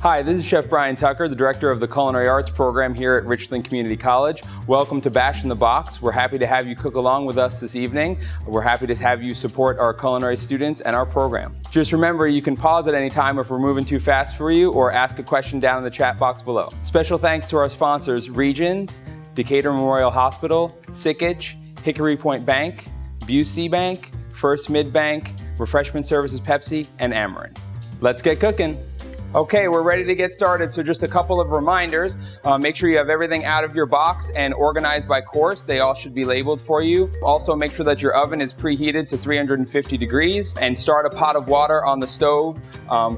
Hi, this is Chef Brian Tucker, the Director of the Culinary Arts program here at Richland Community College. Welcome to Bash in the Box. We're happy to have you cook along with us this evening. We're happy to have you support our culinary students and our program. Just remember, you can pause at any time if we're moving too fast for you, or ask a question down in the chat box below. Special thanks to our sponsors, Regions, Decatur Memorial Hospital, Sickich, Hickory Point Bank, Busey Bank, First Mid Bank, Refreshment Services Pepsi, and Amarin. Let's get cooking. Okay, we're ready to get started, so just a couple of reminders. Make sure you have everything out of your box and organized by course. They all should be labeled for you. Also, make sure that your oven is preheated to 350 degrees and start a pot of water on the stove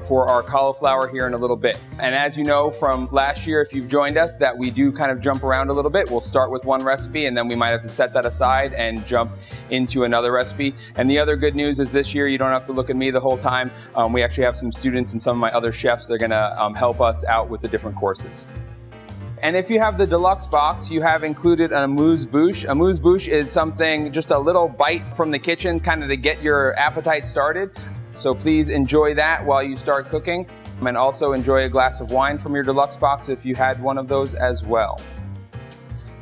for our cauliflower here in a little bit. And as you know from last year, if you've joined us, that we do kind of jump around a little bit. We'll start with one recipe and then we might have to set that aside and jump into another recipe. And the other good news is this year you don't have to look at me the whole time. We actually have some students and some of my other chefs. They're going to help us out with the different courses. And if you have the deluxe box, you have included an amuse-bouche. Amuse-bouche is something, just a little bite from the kitchen, kind of to get your appetite started. So please enjoy that while you start cooking. And also enjoy a glass of wine from your deluxe box if you had one of those as well.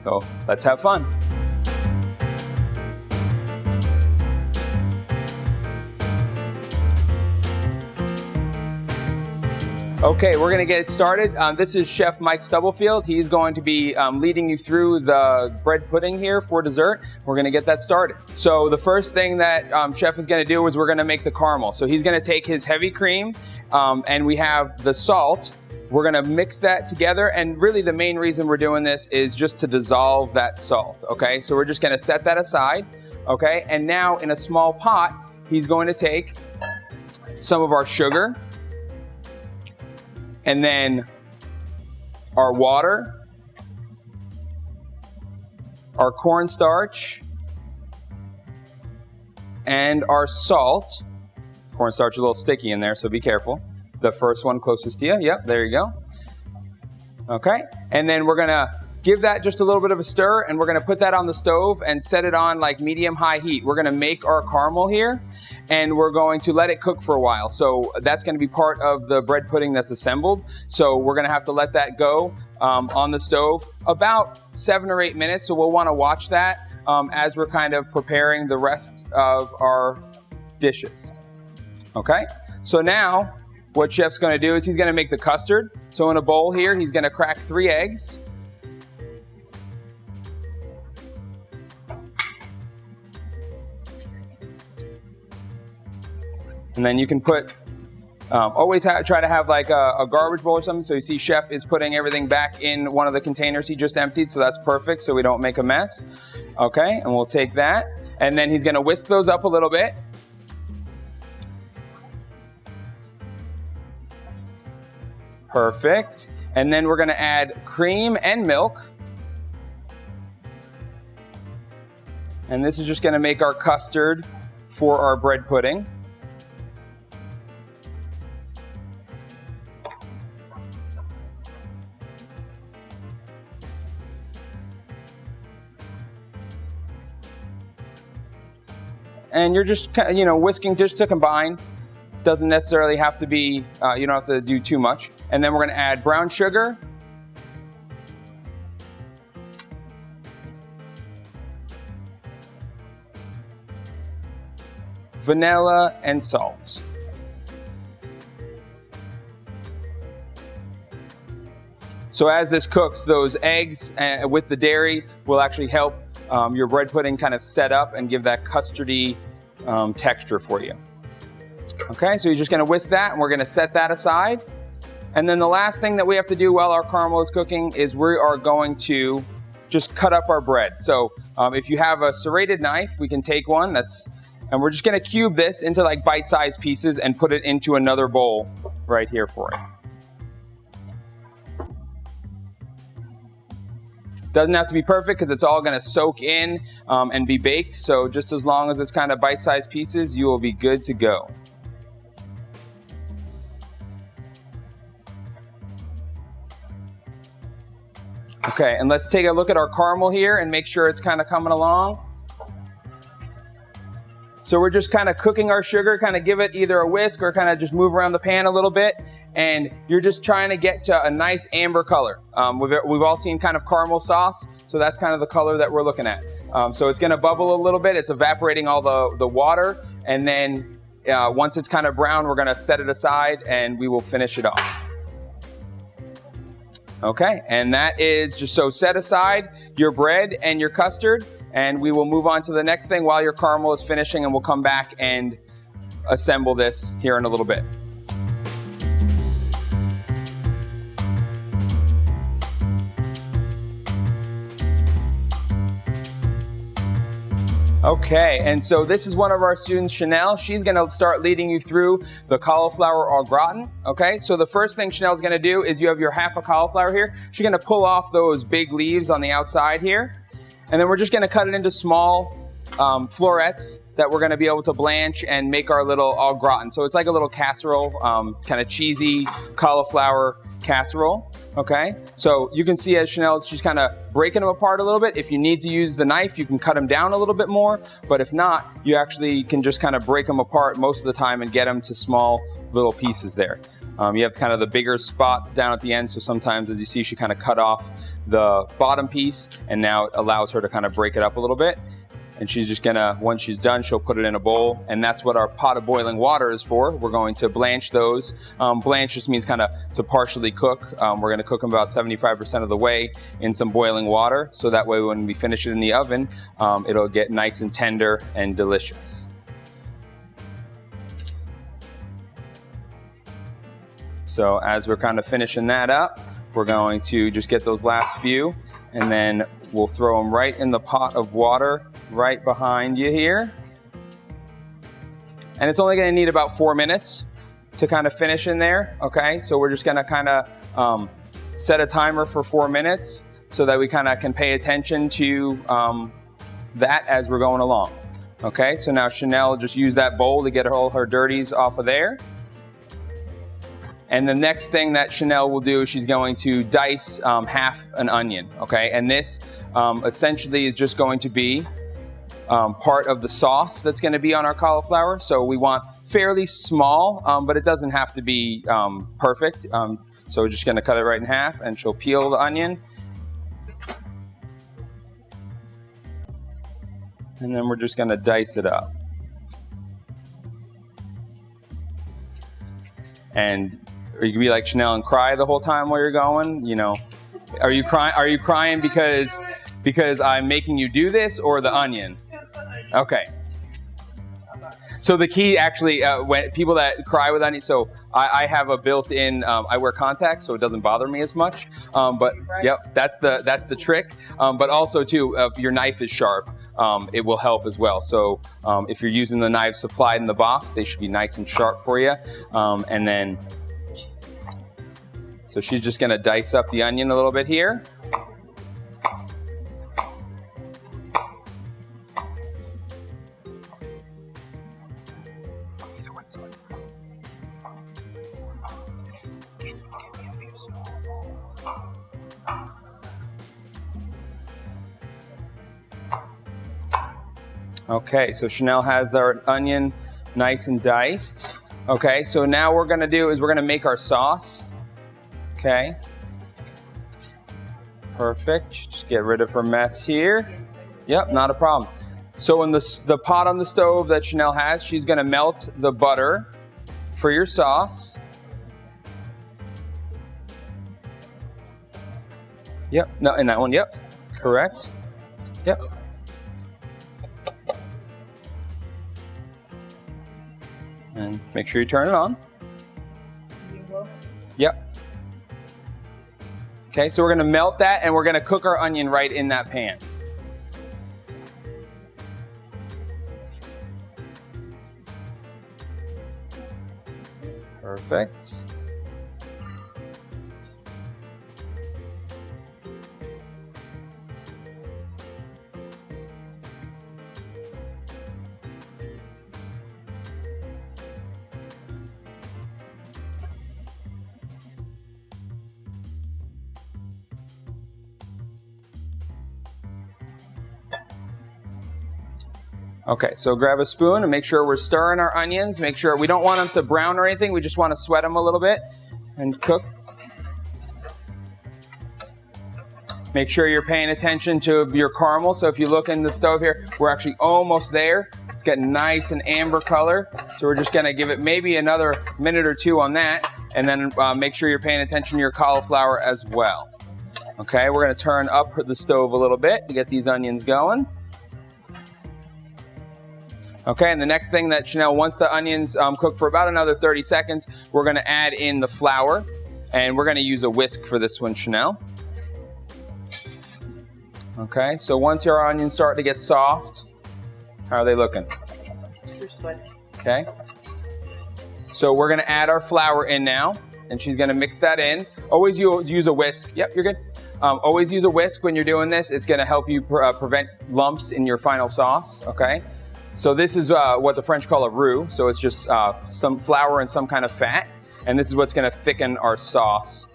So let's have fun. Okay, we're going to get it started. This is Chef Mike Stubblefield. He's going to be leading you through the bread pudding here for dessert. We're going to get that started. So the first thing that Chef is going to do is we're going to make the caramel. So he's going to take his heavy cream and we have the salt. We're going to mix that together, and really the main reason we're doing this is just to dissolve that salt, okay? So we're just going to set that aside, okay? And now in a small pot, he's going to take some of our sugar, and then our water, our cornstarch, and our salt. Cornstarch is a little sticky in there, so be careful. The first one closest to you. Yep, there you go. Okay, and then we're gonna give that just a little bit of a stir, and we're gonna put that on the stove and set it on like medium-high heat. We're gonna make our caramel here, and we're going to let it cook for a while. So that's gonna be part of the bread pudding that's assembled. So we're gonna have to let that go on the stove about 7 or 8 minutes. So we'll wanna watch that as we're kind of preparing the rest of our dishes. Okay, so now what Chef's gonna do is he's gonna make the custard. So in a bowl here, he's gonna crack 3 eggs. And then you can put, always try to have like a garbage bowl or something. So you see Chef is putting everything back in one of the containers he just emptied. So that's perfect, so we don't make a mess. Okay, and we'll take that. And then he's gonna whisk those up a little bit. Perfect. And then we're gonna add cream and milk. And this is just gonna make our custard for our bread pudding. And you're just, whisking just to combine. Doesn't necessarily have to be, you don't have to do too much. And then we're gonna add brown sugar. Vanilla and salt. So as this cooks, those eggs with the dairy will actually help your bread pudding kind of set up and give that custardy texture for you. Okay, so you're just gonna whisk that, and we're gonna set that aside. And then the last thing that we have to do while our caramel is cooking is we are going to just cut up our bread. So if you have a serrated knife, we can take one, and we're just gonna cube this into like bite-sized pieces and put it into another bowl right here for it. Doesn't have to be perfect because it's all going to soak in and be baked. So just as long as it's kind of bite-sized pieces, you will be good to go. Okay, and let's take a look at our caramel here and make sure it's kind of coming along. So we're just kind of cooking our sugar, kind of give it either a whisk or kind of just move around the pan a little bit. and you're just trying to get to a nice amber color. We've all seen kind of caramel sauce, so that's kind of the color that we're looking at. So it's going to bubble a little bit. It's evaporating all the water, and then once it's kind of brown, we're going to set it aside and we will finish it off. Okay, and that is just so set aside your bread and your custard, and we will move on to the next thing while your caramel is finishing, and we'll come back and assemble this here in a little bit. Okay, and so this is one of our students, Chanel. She's going to start leading you through the cauliflower au gratin. Okay, so the first thing Chanel's going to do is you have your half a cauliflower here. She's going to pull off those big leaves on the outside here. And then we're just going to cut it into small florets that we're going to be able to blanch and make our little au gratin. So it's like a little casserole, kind of cheesy cauliflower casserole. Okay, so you can see as Chanel, she's kind of breaking them apart a little bit. If you need to use the knife, you can cut them down a little bit more. But if not, you actually can just kind of break them apart most of the time and get them to small little pieces there. You have kind of the bigger spot down at the end, so sometimes, as you see, she kind of cut off the bottom piece, and now it allows her to kind of break it up a little bit. And she's just gonna, once she's done, she'll put it in a bowl, and that's what our pot of boiling water is for. We're going to blanch those. Blanch just means kind of to partially cook. We're gonna cook them about 75% of the way in some boiling water, so that way when we finish it in the oven, it'll get nice and tender and delicious. So as we're kind of finishing that up, we're going to just get those last few, and then we'll throw them right in the pot of water right behind you here. And it's only going to need about 4 minutes to kind of finish in there, okay? So we're just going to kind of set a timer for 4 minutes so that we kind of can pay attention to that as we're going along. Okay, so now Chanel just use that bowl to get all her dirties off of there. And the next thing that Chanel will do is she's going to dice half an onion, okay? And this essentially is just going to be part of the sauce that's going to be on our cauliflower. So we want fairly small, but it doesn't have to be perfect. So we're just going to cut it right in half, and she'll peel the onion. And then we're just going to dice it up. And you can be like Chanel and cry the whole time while you're going. You know, are you crying? Are you crying because I'm making you do this, or the onion? Okay. So the key actually, when people that cry with onion, so I have a built-in. I wear contacts, so it doesn't bother me as much. But yep, that's the trick. But also too, if your knife is sharp, it will help as well. So if you're using the knives supplied in the box, they should be nice and sharp for you. And then, so she's just going to dice up the onion a little bit here. Okay, so Chanel has our onion nice and diced. Okay, so now what we're going to do is we're going to make our sauce. Okay. Perfect. Just get rid of her mess here. Yep, not a problem. So in the pot on the stove that Chanel has, she's going to melt the butter for your sauce. Yep, no, in that one, yep. Correct. Yep. And make sure you turn it on. Yep. Okay, so we're going to melt that, and we're going to cook our onion right in that pan. Perfect. Okay, so grab a spoon and make sure we're stirring our onions. Make sure we don't want them to brown or anything. We just want to sweat them a little bit. and cook. Make sure you're paying attention to your caramel. So if you look in the stove here, we're actually almost there. It's getting nice and amber color. So we're just gonna give it maybe another minute or two on that. And then make sure you're paying attention to your cauliflower as well. Okay, we're gonna turn up the stove a little bit to get these onions going. Okay, and the next thing that Chanel, once the onions cook for about another 30 seconds, we're gonna add in the flour. And we're gonna use a whisk for this one, Chanel. Okay, so once your onions start to get soft, how are they looking? They're sweaty. Okay. So we're gonna add our flour in now, and she's gonna mix that in. Always use a whisk. Yep, you're good. Always use a whisk when you're doing this. It's gonna help you prevent lumps in your final sauce, okay? So this is what the French call a roux. So it's just some flour and some kind of fat. And this is what's gonna thicken our sauce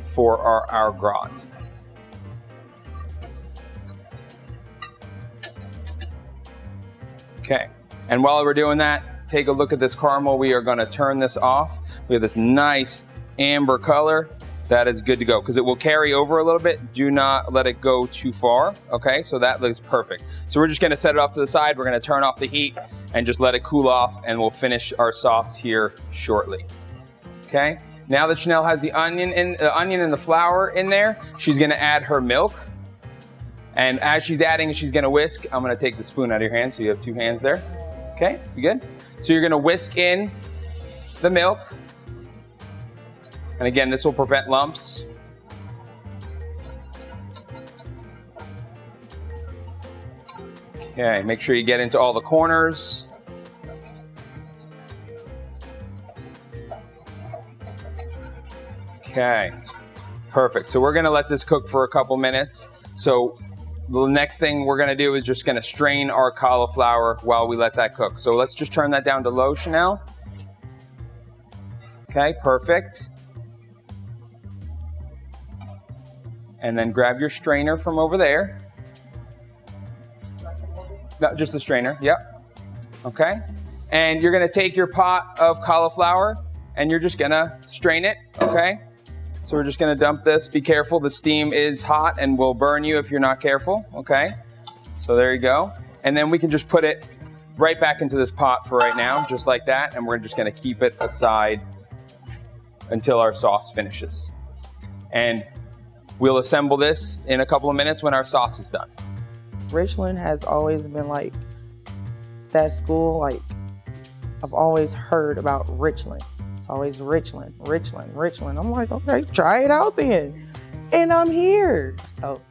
for our gratin. Okay, and while we're doing that, take a look at this caramel. We are gonna turn this off. We have this nice amber color. That is good to go, because it will carry over a little bit. Do not let it go too far, okay? So that looks perfect. So we're just gonna set it off to the side. We're gonna turn off the heat and just let it cool off, and we'll finish our sauce here shortly, okay? Now that Chanel has the onion and the flour in there, she's gonna add her milk. And as she's adding, she's gonna whisk. I'm gonna take the spoon out of your hand so you have two hands there. Okay, you good? So you're gonna whisk in the milk. And again, this will prevent lumps. Okay, make sure you get into all the corners. Okay, perfect. So we're gonna let this cook for a couple minutes. So the next thing we're gonna do is just gonna strain our cauliflower while we let that cook. So let's just turn that down to low, Chanel. Okay, perfect. And then grab your strainer from over there. No, just the strainer, yep. Okay. And you're gonna take your pot of cauliflower and you're just gonna strain it, okay? So we're just gonna dump this. Be careful, the steam is hot and will burn you if you're not careful, okay? So there you go. And then we can just put it right back into this pot for right now, just like that. And we're just gonna keep it aside until our sauce finishes. And we'll assemble this in a couple of minutes when our sauce is done. Richland has always been like that school, like I've always heard about Richland. It's always Richland, Richland, Richland. I'm like, okay, try it out then. And I'm here. So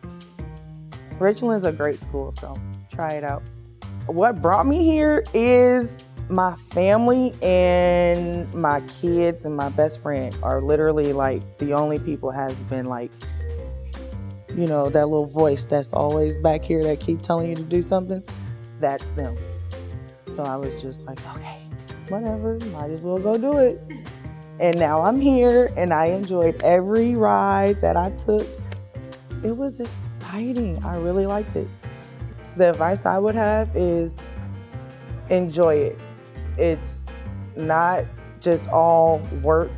Richland's a great school, so try it out. What brought me here is my family and my kids and my best friend are literally like the only people has been like, you know, that little voice that's always back here that keep telling you to do something, that's them. So I was just like, okay, whatever, might as well go do it. And now I'm here and I enjoyed every ride that I took. It was exciting. I really liked it. The advice I would have is enjoy it. It's not just all work.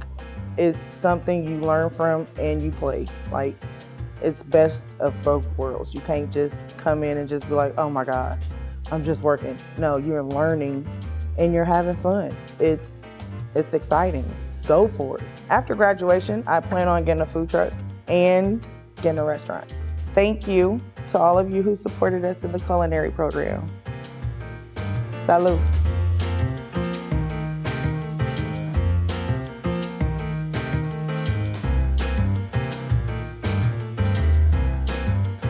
It's something you learn from and you play. Like, it's best of both worlds. You can't just come in and just be like, oh my gosh, I'm just working. No, you're learning and you're having fun. It's exciting. Go for it. After graduation, I plan on getting a food truck and getting a restaurant. Thank you to all of you who supported us in the culinary program. Salud.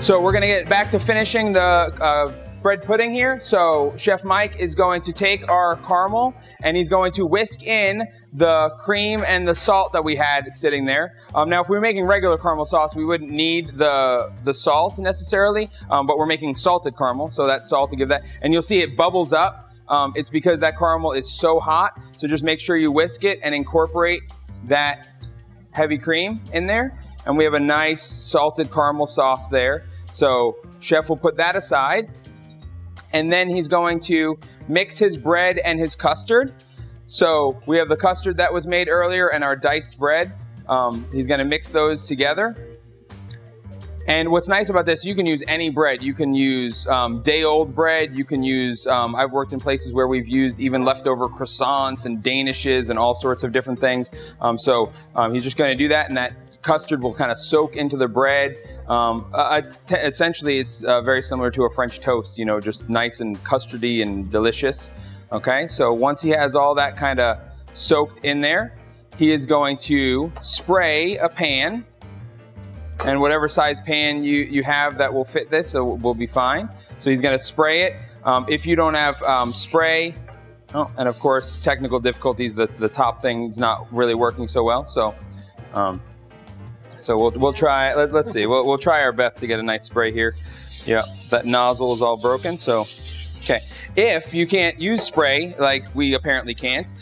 So we're gonna get back to finishing the bread pudding here. So Chef Mike is going to take our caramel and he's going to whisk in the cream and the salt that we had sitting there. Now, if we were making regular caramel sauce, we wouldn't need the salt necessarily, but we're making salted caramel, so that salt to give that. And you'll see it bubbles up. It's because that caramel is so hot, so just make sure you whisk it and incorporate that heavy cream in there. And we have a nice salted caramel sauce there. So Chef will put that aside. And then he's going to mix his bread and his custard. So we have the custard that was made earlier and our diced bread. He's going to mix those together. And what's nice about this, you can use any bread. You can use day-old bread. You can use, I've worked in places where we've used even leftover croissants and danishes and all sorts of different things. He's just going to do that, and that custard will kind of soak into the bread. Essentially, it's very similar to a French toast, just nice and custardy and delicious. Okay, so once he has all that kind of soaked in there, he is going to spray a pan. And whatever size pan you have that will fit this, so will be fine. So he's going to spray it. If you don't have spray, and of course technical difficulties, the top thing's not really working so well. So we'll try. Let's see. We'll try our best to get a nice spray here. Yeah, that nozzle is all broken. So. Okay, if you can't use spray, like we apparently can't,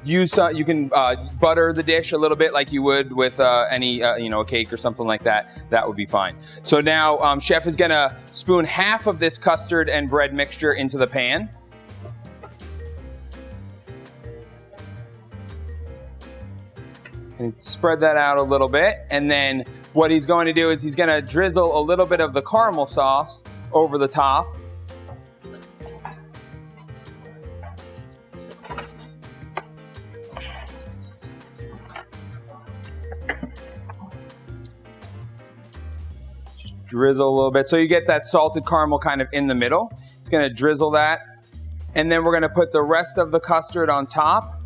you can butter the dish a little bit like you would with any, a cake or something like that. That would be fine. So now Chef is going to spoon half of this custard and bread mixture into the pan. And spread that out a little bit. And then what he's going to do is he's going to drizzle a little bit of the caramel sauce over the top. Drizzle a little bit. So you get that salted caramel kind of in the middle. It's going to drizzle that. And then we're going to put the rest of the custard on top.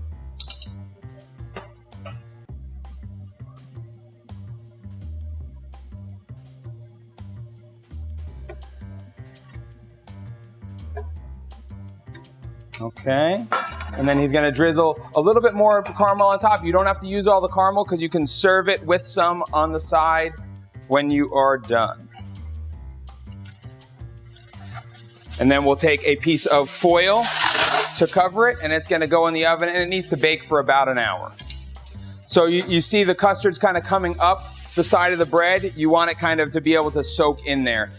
Okay. And then he's going to drizzle a little bit more caramel on top. You don't have to use all the caramel because you can serve it with some on the side when you are done. And then we'll take a piece of foil to cover it, and it's going to go in the oven, and it needs to bake for about an hour. So you see the custard's kind of coming up the side of the bread. You want it kind of to be able to soak in there.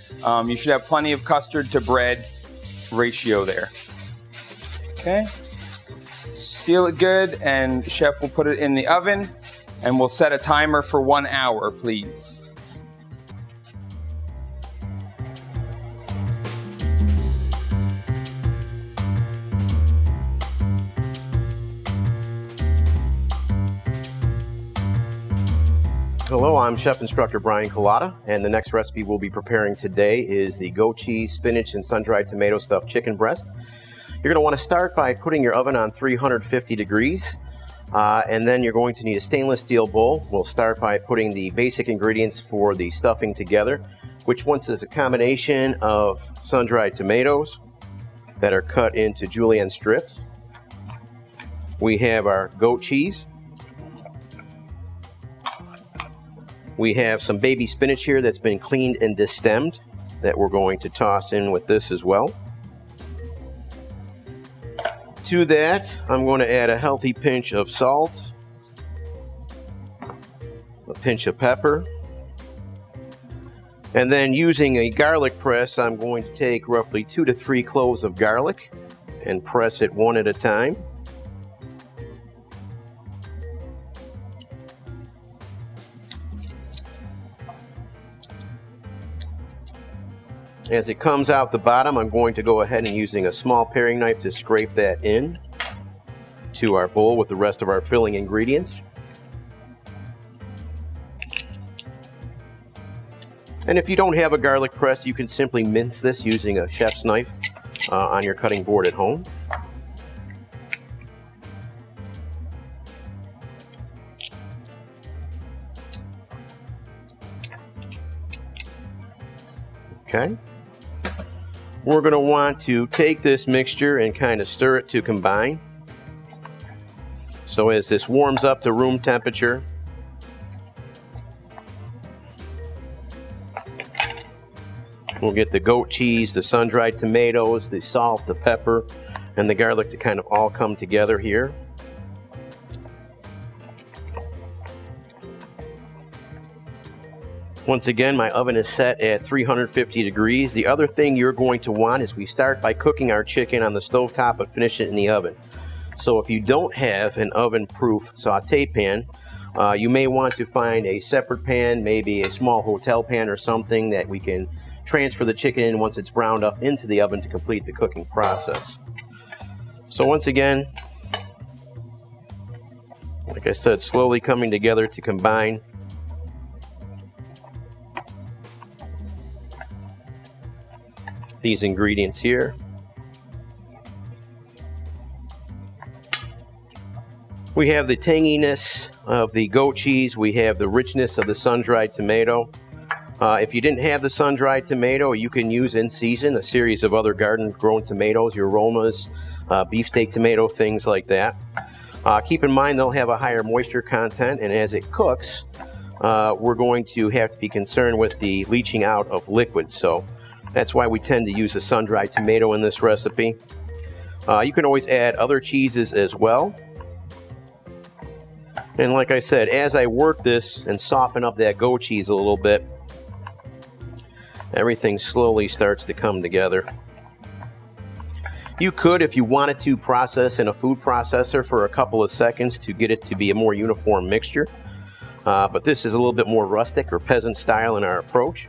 You should have plenty of custard to bread ratio there. Okay. Seal it good, and Chef will put it in the oven, and we'll set a timer for 1 hour, please. Hello, I'm Chef Instructor Brian Kalata, and the next recipe we'll be preparing today is the goat cheese, spinach, and sun-dried tomato stuffed chicken breast. You're going to want to start by putting your oven on 350 degrees, and then you're going to need a stainless steel bowl. We'll start by putting the basic ingredients for the stuffing together, which once is a combination of sun-dried tomatoes that are cut into julienne strips. We have our goat cheese. We have some baby spinach here that's been cleaned and destemmed that we're going to toss in with this as well. To that, I'm going to add a healthy pinch of salt, a pinch of pepper, and then using a garlic press, I'm going to take roughly 2 to 3 cloves of garlic and press it one at a time. As it comes out the bottom, I'm going to go ahead and using a small paring knife to scrape that in to our bowl with the rest of our filling ingredients. And if you don't have a garlic press, you can simply mince this using a chef's knife on your cutting board at home. Okay. We're going to want to take this mixture and kind of stir it to combine. So as this warms up to room temperature, we'll get the goat cheese, the sun-dried tomatoes, the salt, the pepper, and the garlic to kind of all come together here. Once again, my oven is set at 350 degrees. The other thing you're going to want is we start by cooking our chicken on the stovetop but finish it in the oven. So if you don't have an oven-proof saute pan, you may want to find a separate pan, maybe a small hotel pan or something that we can transfer the chicken in once it's browned up into the oven to complete the cooking process. So once again, like I said, slowly coming together to combine. These ingredients here. We have the tanginess of the goat cheese. We have the richness of the sun-dried tomato. If you didn't have the sun-dried tomato, you can use in season a series of other garden-grown tomatoes, your aromas, beefsteak tomato, things like that. Keep in mind they'll have a higher moisture content, and as it cooks, we're going to have to be concerned with the leaching out of liquid. So that's why we tend to use a sun-dried tomato in this recipe. You can always add other cheeses as well. And like I said, as I work this and soften up that goat cheese a little bit, everything slowly starts to come together. You could, if you wanted to, process in a food processor for a couple of seconds to get it to be a more uniform mixture. But this is a little bit more rustic or peasant style in our approach.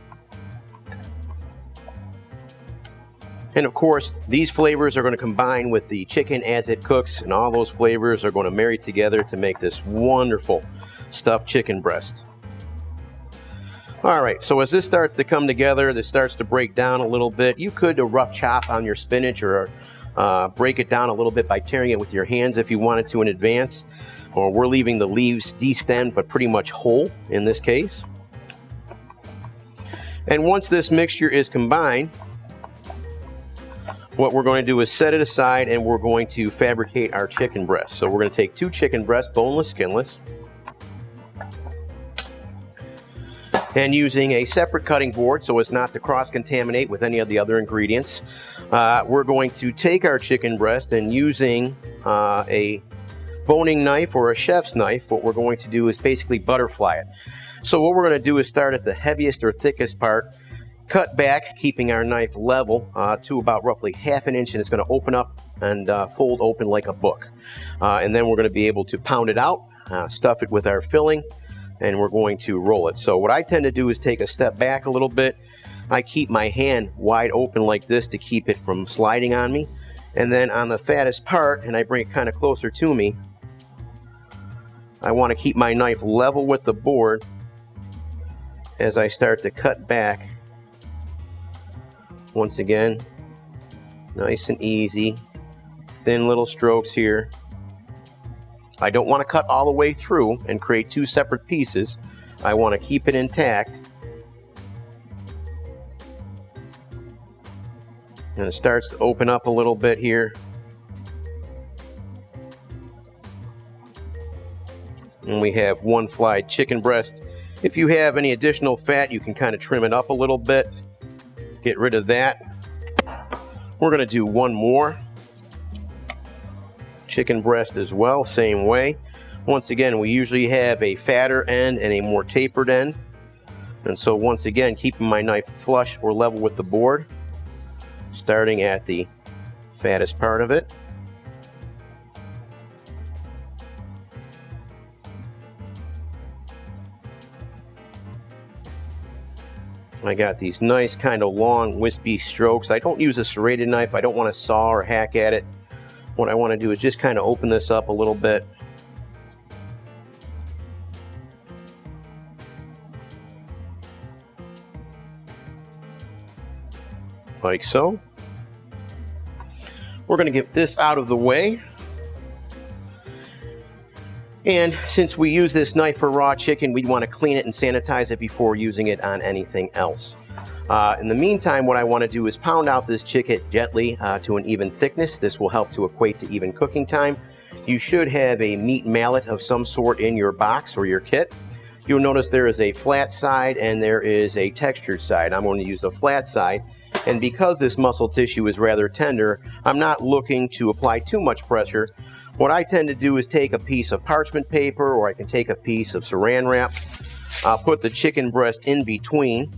And of course, these flavors are going to combine with the chicken as it cooks, and all those flavors are going to marry together to make this wonderful stuffed chicken breast. All right, so as this starts to come together, this starts to break down a little bit. You could do a rough chop on your spinach or break it down a little bit by tearing it with your hands if you wanted to in advance. Or we're leaving the leaves destemmed but pretty much whole in this case. And once this mixture is combined, what we're going to do is set it aside and we're going to fabricate our chicken breast. So we're going to take 2 chicken breasts, boneless, skinless. And using a separate cutting board so as not to cross-contaminate with any of the other ingredients, we're going to take our chicken breast and using a boning knife or a chef's knife, what we're going to do is basically butterfly it. So what we're going to do is start at the heaviest or thickest part, cut back, keeping our knife level to about roughly 1/2 inch, and it's going to open up and fold open like a book. And then we're going to be able to pound it out, stuff it with our filling, and we're going to roll it. So what I tend to do is take a step back a little bit. I keep my hand wide open like this to keep it from sliding on me. And then on the fattest part, and I bring it kind of closer to me, I want to keep my knife level with the board as I start to cut back. Once again, nice and easy, thin little strokes here. I don't want to cut all the way through and create 2 separate pieces. I want to keep it intact. And it starts to open up a little bit here. And we have 1 fried chicken breast. If you have any additional fat, you can kind of trim it up a little bit. Get rid of that. We're going to do 1 more chicken breast as well, same way. Once again, we usually have a fatter end and a more tapered end. And so once again, keeping my knife flush or level with the board, starting at the fattest part of it. I got these nice kind of long wispy strokes. I don't use a serrated knife. I don't want to saw or hack at it. What I want to do is just kind of open this up a little bit. Like so. We're going to get this out of the way. And since we use this knife for raw chicken, we'd want to clean it and sanitize it before using it on anything else. In the meantime, what I want to do is pound out this chicken gently to an even thickness. This will help to equate to even cooking time. You should have a meat mallet of some sort in your box or your kit. You'll notice there is a flat side and there is a textured side. I'm going to use the flat side. And because this muscle tissue is rather tender, I'm not looking to apply too much pressure. What I tend to do is take a piece of parchment paper, or I can take a piece of saran wrap. I'll put the chicken breast in between.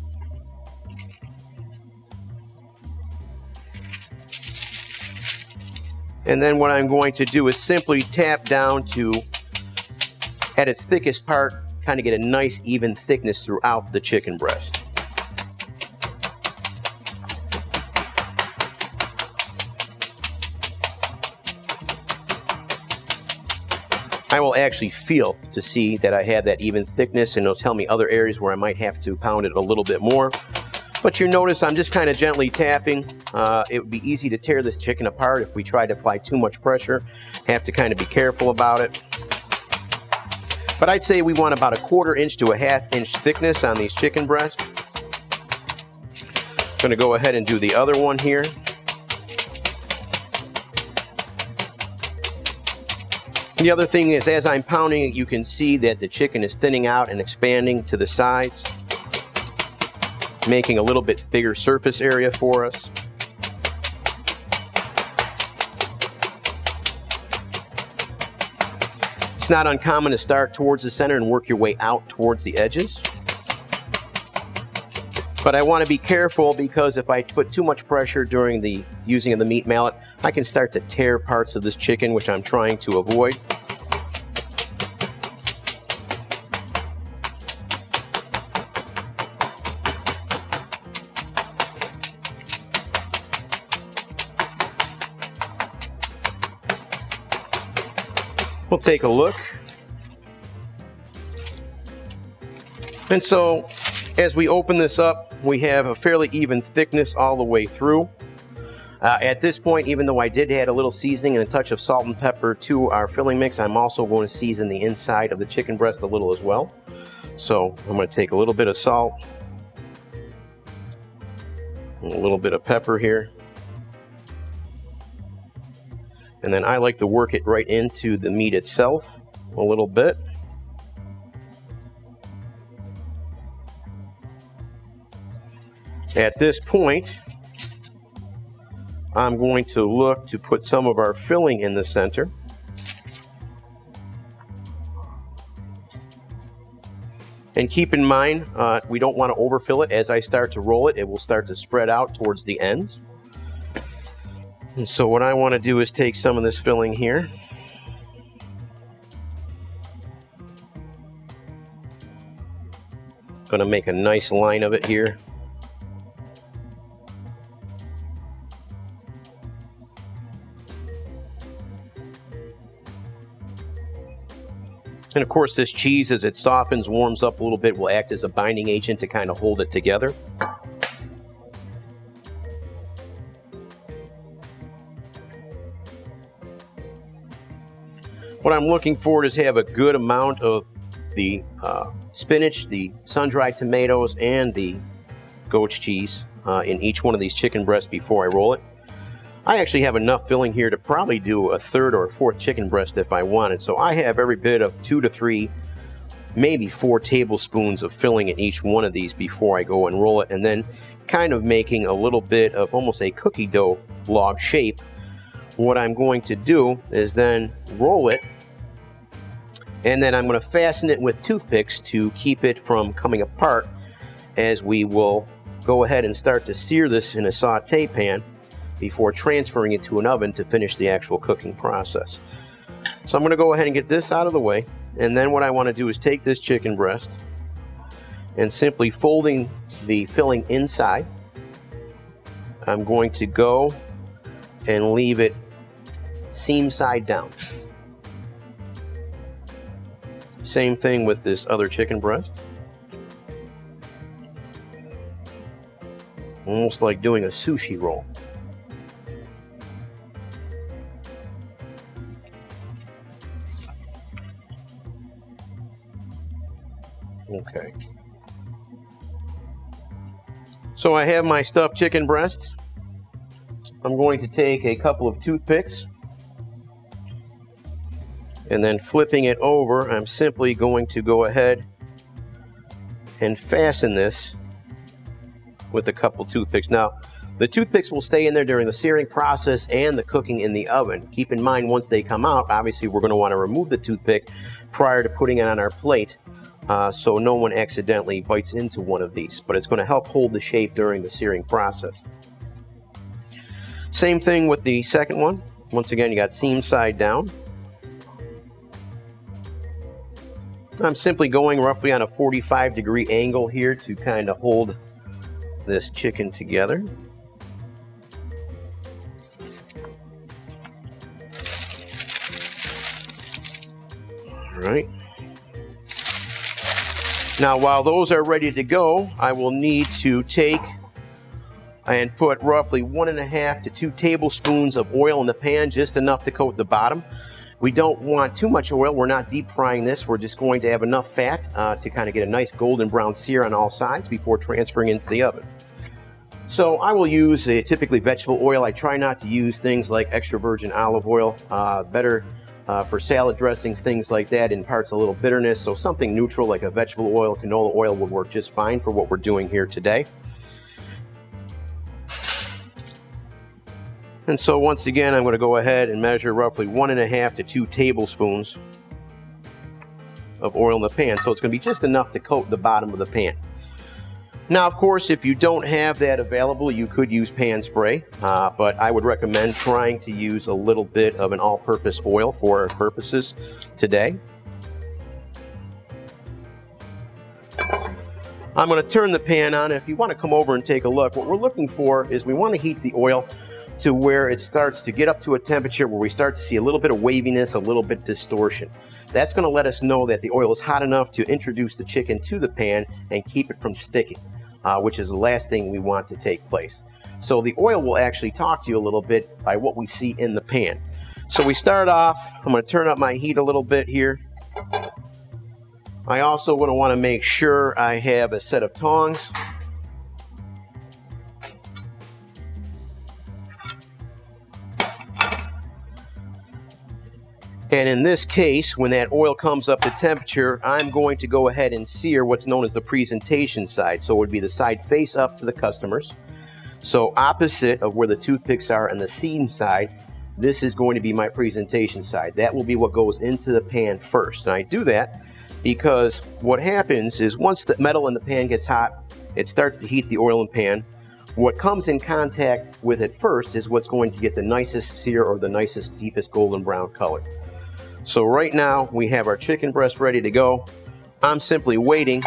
And then what I'm going to do is simply tap down to, at its thickest part, kind of get a nice even thickness throughout the chicken breast. I will actually feel to see that I have that even thickness, and it'll tell me other areas where I might have to pound it a little bit more. But you notice I'm just kind of gently tapping. It would be easy to tear this chicken apart if we try to apply too much pressure. Have to kind of be careful about it. But I'd say we want about a 1/4 inch to a 1/2 inch thickness on these chicken breasts. I'm going to go ahead and do the other one here. The other thing is, as I'm pounding it, you can see that the chicken is thinning out and expanding to the sides, making a little bit bigger surface area for us. It's not uncommon to start towards the center and work your way out towards the edges. But I want to be careful, because if I put too much pressure during the using of the meat mallet, I can start to tear parts of this chicken, which I'm trying to avoid. We'll take a look. And so, as we open this up, we have a fairly even thickness all the way through. At this point, even though I did add a little seasoning and a touch of salt and pepper to our filling mix, I'm also going to season the inside of the chicken breast a little as well. So I'm going to take a little bit of salt, and a little bit of pepper here. And then I like to work it right into the meat itself a little bit. At this point, I'm going to look to put some of our filling in the center. And keep in mind, we don't want to overfill it. As I start to roll it, it will start to spread out towards the ends. And so what I want to do is take some of this filling here. Going to make a nice line of it here. And of course, this cheese, as it softens, warms up a little bit, will act as a binding agent to kind of hold it together. What I'm looking for is have a good amount of the spinach, the sun-dried tomatoes, and the goat's cheese in each one of these chicken breasts before I roll it. I actually have enough filling here to probably do a 3rd or a 4th chicken breast if I wanted. So I have every bit of 2 to 3, maybe 4 tablespoons of filling in each one of these before I go and roll it, and then kind of making a little bit of almost a cookie dough log shape. What I'm going to do is then roll it, and then I'm going to fasten it with toothpicks to keep it from coming apart, as we will go ahead and start to sear this in a saute pan before transferring it to an oven to finish the actual cooking process. So I'm going to go ahead and get this out of the way, and then what I want to do is take this chicken breast and simply folding the filling inside, I'm going to go and leave it seam side down. Same thing with this other chicken breast. Almost like doing a sushi roll. Okay. So I have my stuffed chicken breast. I'm going to take a couple of toothpicks, and then flipping it over, I'm simply going to go ahead and fasten this with a couple toothpicks. Now, the toothpicks will stay in there during the searing process and the cooking in the oven. Keep in mind, once they come out, obviously we're going to want to remove the toothpick prior to putting it on our plate, so no one accidentally bites into one of these, but it's going to help hold the shape during the searing process. Same thing with the second one. Once again, you got seam side down. I'm simply going roughly on a 45-degree angle here to kind of hold this chicken together. All right. Now, while those are ready to go, I will need to take and put roughly 1.5 to 2 tablespoons of oil in the pan, just enough to coat the bottom. We don't want too much oil. We're not deep frying this. We're just going to have enough fat to kind of get a nice golden brown sear on all sides before transferring into the oven. So I will use a typically vegetable oil. I try not to use things like extra virgin olive oil. Better for salad dressings, things like that, imparts a little bitterness. So something neutral like a vegetable oil, canola oil would work just fine for what we're doing here today. And so once again, I'm going to go ahead and measure roughly 1.5 to 2 tablespoons of oil in the pan. So it's going to be just enough to coat the bottom of the pan. Now, of course, if you don't have that available, you could use pan spray, but I would recommend trying to use a little bit of an all-purpose oil for our purposes today. I'm going to turn the pan on. If you want to come over and take a look, what we're looking for is we want to heat the oil to where it starts to get up to a temperature where we start to see a little bit of waviness, a little bit of distortion. That's going to let us know that the oil is hot enough to introduce the chicken to the pan and keep it from sticking, which is the last thing we want to take place. So the oil will actually talk to you a little bit by what we see in the pan. So we start off, I'm going to turn up my heat a little bit here. I also going to want to make sure I have a set of tongs. And in this case, when that oil comes up to temperature, I'm going to go ahead and sear what's known as the presentation side. So it would be the side face up to the customers. So opposite of where the toothpicks are and the seam side, this is going to be my presentation side. That will be what goes into the pan first. And I do that because what happens is once the metal in the pan gets hot, it starts to heat the oil in the pan. What comes in contact with it first is what's going to get the nicest sear or the nicest, deepest golden brown color. So right now we have our chicken breast ready to go. I'm simply waiting,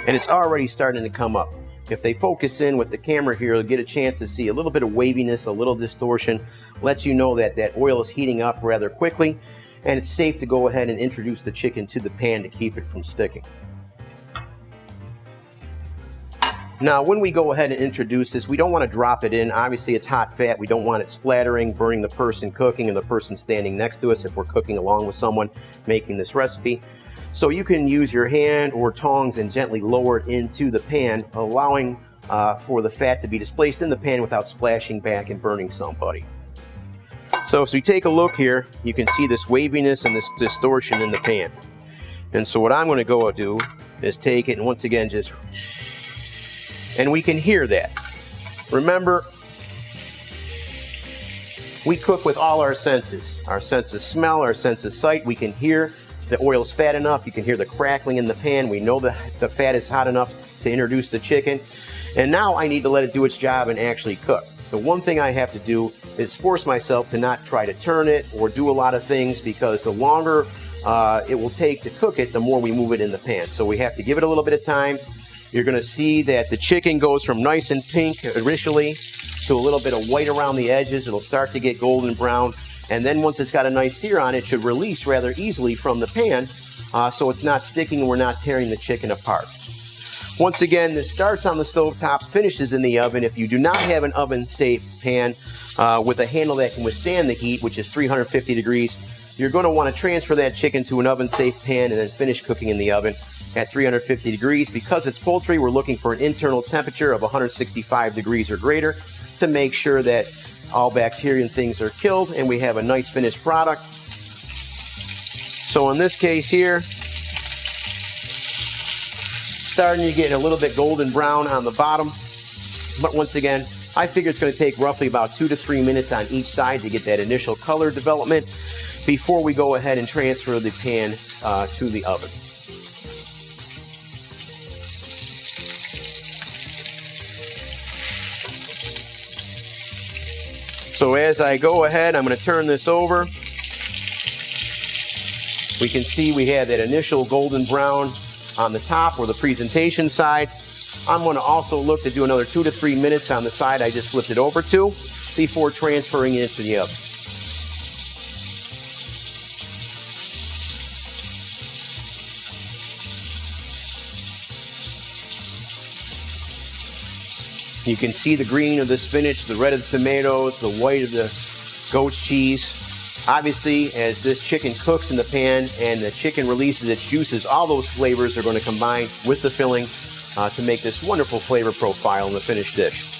and it's already starting to come up. If they focus in with the camera here, they'll get a chance to see a little bit of waviness, a little distortion. Lets you know that that oil is heating up rather quickly, and it's safe to go ahead and introduce the chicken to the pan to keep it from sticking. Now, when we go ahead and introduce this, we don't want to drop it in. Obviously, it's hot fat. We don't want it splattering, burning the person cooking and the person standing next to us if we're cooking along with someone making this recipe. So you can use your hand or tongs and gently lower it into the pan, allowing for the fat to be displaced in the pan without splashing back and burning somebody. So as we take a look here, you can see this waviness and this distortion in the pan. And so what I'm going to go do is take it and once again just... And we can hear that. Remember, we cook with all our senses. Our sense of smell, our sense of sight. We can hear the oil's fat enough. You can hear the crackling in the pan. We know that the fat is hot enough to introduce the chicken. And now I need to let it do its job and actually cook. The one thing I have to do is force myself to not try to turn it or do a lot of things, because the longer it will take to cook it, the more we move it in the pan. So we have to give it a little bit of time. You're going to see that the chicken goes from nice and pink initially to a little bit of white around the edges. It'll start to get golden brown. And then once it's got a nice sear on it, it should release rather easily from the pan so it's not sticking and we're not tearing the chicken apart. Once again, this starts on the stove top, finishes in the oven. If you do not have an oven-safe pan with a handle that can withstand the heat, which is 350 degrees, you're going to want to transfer that chicken to an oven-safe pan and then finish cooking in the oven at 350 degrees. Because it's poultry, we're looking for an internal temperature of 165 degrees or greater to make sure that all bacteria and things are killed and we have a nice finished product. So in this case here, starting to get a little bit golden brown on the bottom. But once again, I figure it's going to take roughly about 2 to 3 minutes on each side to get that initial color development before we go ahead and transfer the pan to the oven. So as I go ahead, I'm going to turn this over. We can see we have that initial golden brown on the top or the presentation side. I'm going to also look to do another 2 to 3 minutes on the side I just flipped it over to before transferring it into the oven. You can see the green of the spinach, the red of the tomatoes, the white of the goat cheese. Obviously, as this chicken cooks in the pan and the chicken releases its juices, all those flavors are going to combine with the filling to make this wonderful flavor profile in the finished dish.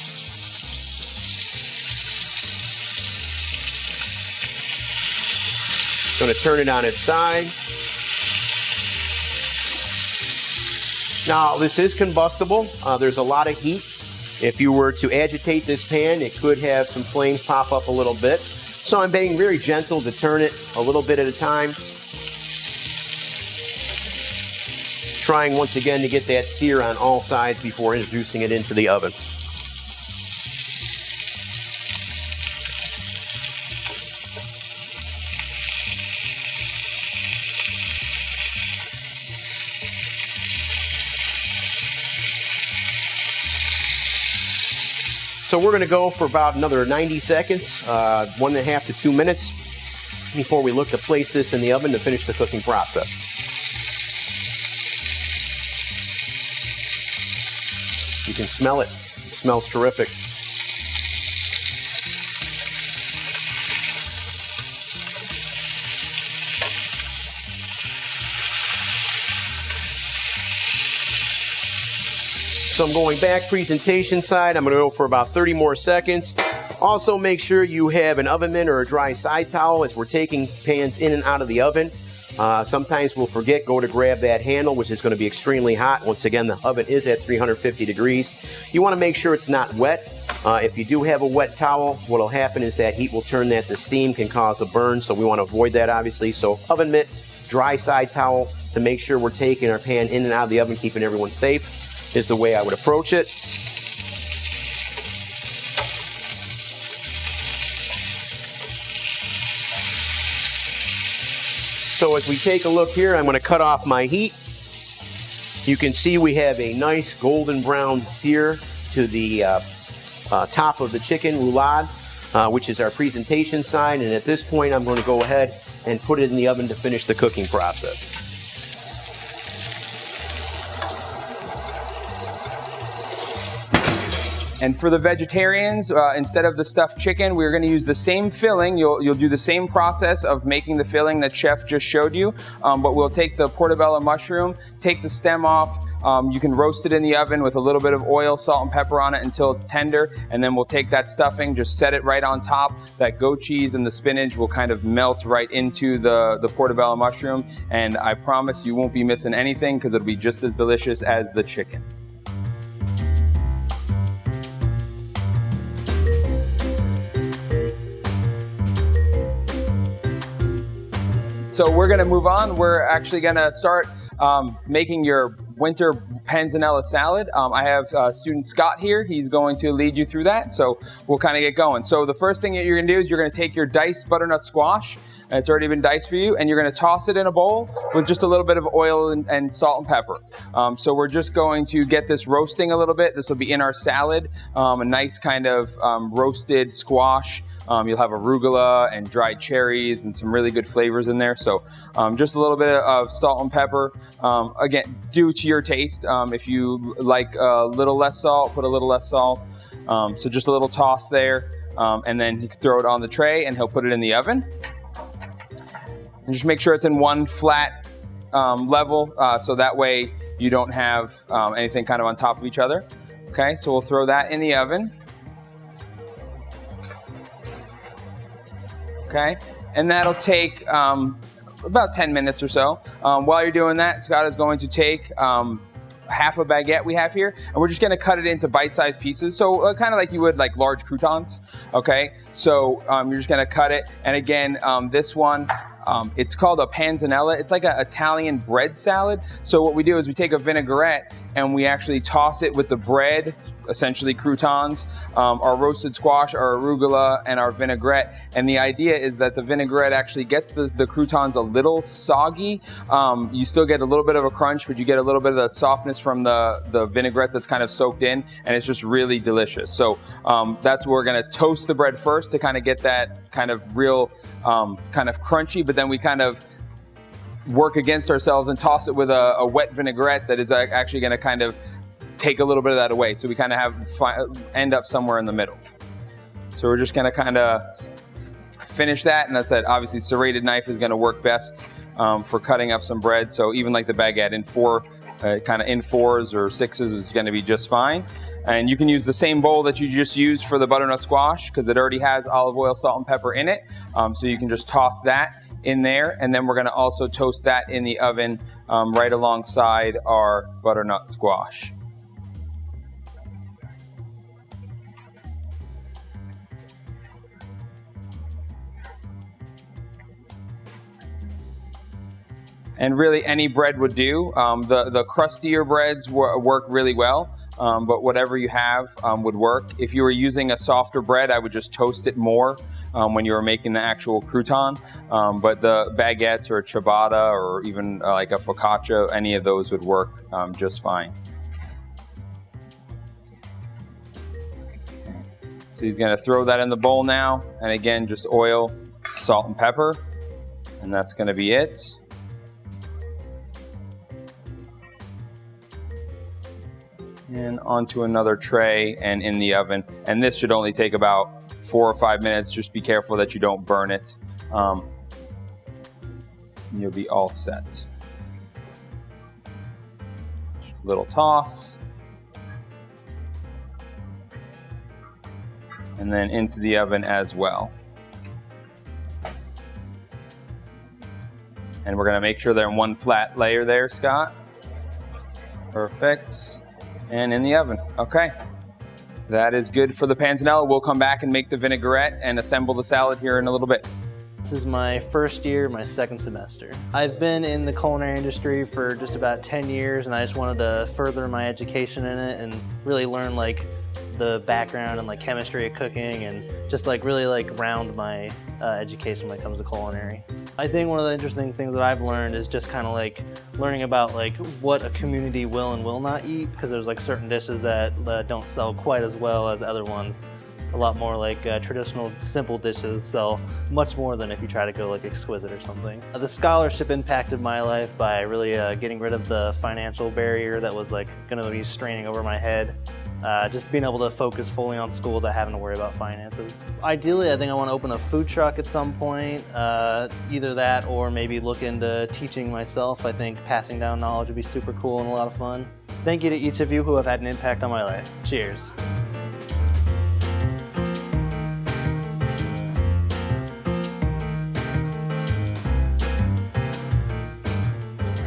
Going to turn it on its side. Now, this is combustible. There's a lot of heat. If you were to agitate this pan, it could have some flames pop up a little bit. So I'm being very gentle to turn it a little bit at a time. Trying once again to get that sear on all sides before introducing it into the oven. So we're going to go for about another 90 seconds, 1.5 to 2 minutes before we look to place this in the oven to finish the cooking process. You can smell it. It smells terrific. So I'm going back presentation side. I'm going to go for about 30 more seconds. Also make sure you have an oven mitt or a dry side towel as we're taking pans in and out of the oven. Sometimes we'll forget, go to grab that handle, which is going to be extremely hot. Once again, the oven is at 350 degrees. You want to make sure it's not wet. If you do have a wet towel, what will happen is that heat will turn that to steam, can cause a burn, so we want to avoid that obviously. So oven mitt, dry side towel to make sure we're taking our pan in and out of the oven, keeping everyone safe is the way I would approach it. So as we take a look here, I'm going to cut off my heat. You can see we have a nice golden brown sear to the top of the chicken roulade, which is our presentation side. And at this point, I'm going to go ahead and put it in the oven to finish the cooking process. And for the vegetarians, instead of the stuffed chicken, we're going to use the same filling. You'll do the same process of making the filling that Chef just showed you, but we'll take the portobello mushroom, take the stem off. You can roast it in the oven with a little bit of oil, salt, and pepper on it until it's tender, and then we'll take that stuffing, just set it right on top. That goat cheese and the spinach will kind of melt right into the portobello mushroom, and I promise you won't be missing anything because it'll be just as delicious as the chicken. So we're going to move on. We're actually going to start making your winter panzanella salad. I have student Scott here. He's going to lead you through that. So we'll kind of get going. So the first thing that you're going to do is you're going to take your diced butternut squash. And it's already been diced for you. And you're going to toss it in a bowl with just a little bit of oil and salt and pepper. So we're just going to get this roasting a little bit. This will be in our salad. A nice kind of roasted squash. You'll have arugula and dried cherries and some really good flavors in there. So just a little bit of salt and pepper. Again, do to your taste. If you like a little less salt, put a little less salt. So just a little toss there. And then you can throw it on the tray and he'll put it in the oven. And just make sure it's in one flat level so that way you don't have anything kind of on top of each other. Okay, so we'll throw that in the oven. Okay, and that'll take about 10 minutes or so. While you're doing that, Scott is going to take half a baguette we have here, and we're just going to cut it into bite-sized pieces, so kind of like you would like large croutons. Okay, so you're just going to cut it, and again, this one, it's called a panzanella. It's like an Italian bread salad. So what we do is we take a vinaigrette and we actually toss it with the bread essentially croutons, our roasted squash, our arugula, and our vinaigrette. And the idea is that the vinaigrette actually gets the croutons a little soggy. You still get a little bit of a crunch, but you get a little bit of the softness from the vinaigrette that's kind of soaked in, and it's just really delicious. So that's where we're gonna toast the bread first to kind of get that kind of real kind of crunchy, but then we kind of work against ourselves and toss it with a wet vinaigrette that is actually going to kind of take a little bit of that away. So we kind of end up somewhere in the middle. So we're just going to kind of finish that. And that's it. Obviously, serrated knife is going to work best for cutting up some bread. So even like the baguette in kind of in 4s or 6s is going to be just fine. And you can use the same bowl that you just used for the butternut squash because it already has olive oil, salt, and pepper in it. So you can just toss that in there, and then we're going to also toast that in the oven right alongside our butternut squash. And really any bread would do. The crustier breads work really well, but whatever you have would work. If you were using a softer bread, I would just toast it more when you were making the actual crouton. But the baguettes or ciabatta or even like a focaccia, any of those would work just fine. So he's going to throw that in the bowl now. And again, just oil, salt, and pepper. And that's going to be it. And onto another tray and in the oven. And this should only take about 4 or 5 minutes. Just be careful that you don't burn it. You'll be all set. Just a little toss. And then into the oven as well. And we're going to make sure they're in one flat layer there, Scott. Perfect. And in the oven. Okay. That is good for the panzanella. We'll come back and make the vinaigrette and assemble the salad here in a little bit. This is my first year, my second semester. I've been in the culinary industry for just about 10 years, and I just wanted to further my education in it and really learn like the background and like chemistry of cooking and just like really like round my education when it comes to culinary. I think one of the interesting things that I've learned is just kind of like learning about like what a community will and will not eat, because there's like certain dishes that don't sell quite as well as other ones. A lot more like traditional simple dishes sell much more than if you try to go like exquisite or something. The scholarship impacted my life by really getting rid of the financial barrier that was like going to be straining over my head. Just being able to focus fully on school without having to worry about finances. Ideally, I think I want to open a food truck at some point, either that or maybe look into teaching myself. I think passing down knowledge would be super cool and a lot of fun. Thank you to each of you who have had an impact on my life. Cheers.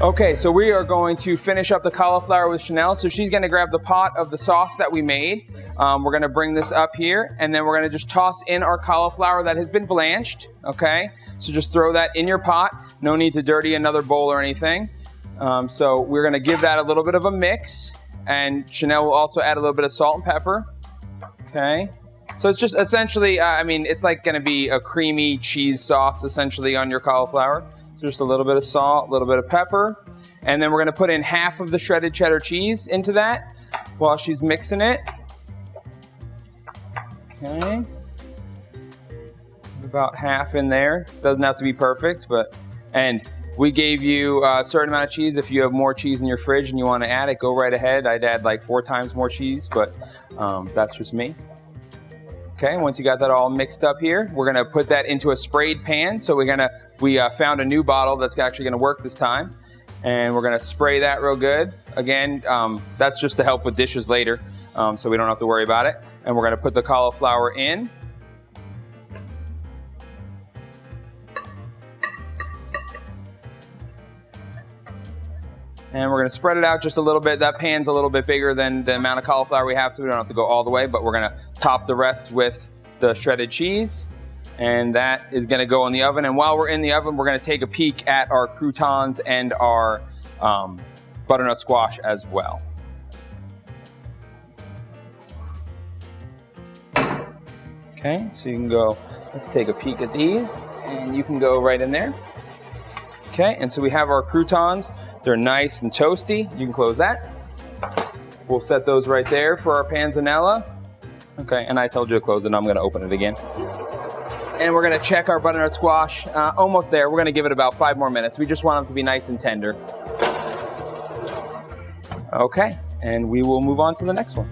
Okay, so we are going to finish up the cauliflower with Chanel. So she's going to grab the pot of the sauce that we made. We're going to bring this up here, and then we're going to just toss in our cauliflower that has been blanched. Okay, so just throw that in your pot. No need to dirty another bowl or anything. So we're going to give that a little bit of a mix, and Chanel will also add a little bit of salt and pepper. Okay, so it's just essentially, I mean, it's like going to be a creamy cheese sauce essentially on your cauliflower. Just a little bit of salt, a little bit of pepper. And then we're going to put in half of the shredded cheddar cheese into that while she's mixing it. Okay. About half in there. Doesn't have to be perfect, and we gave you a certain amount of cheese. If you have more cheese in your fridge and you want to add it, go right ahead. I'd add like 4 times more cheese, but that's just me. Okay, once you got that all mixed up here, we're going to put that into a sprayed pan. So we found a new bottle that's actually going to work this time. And we're going to spray that real good. Again, that's just to help with dishes later, so we don't have to worry about it. And we're going to put the cauliflower in. And we're going to spread it out just a little bit. That pan's a little bit bigger than the amount of cauliflower we have, so we don't have to go all the way, but we're going to top the rest with the shredded cheese. And that is going to go in the oven. And while we're in the oven, we're going to take a peek at our croutons and our butternut squash as well. Okay, so you can go, let's take a peek at these, and you can go right in there. Okay, and so we have our croutons. They're nice and toasty. You can close that. We'll set those right there for our panzanella. Okay, and I told you to close it, and I'm gonna open it again. And we're gonna check our butternut squash. Almost there. We're gonna give it about 5 more minutes. We just want them to be nice and tender. Okay, and we will move on to the next one.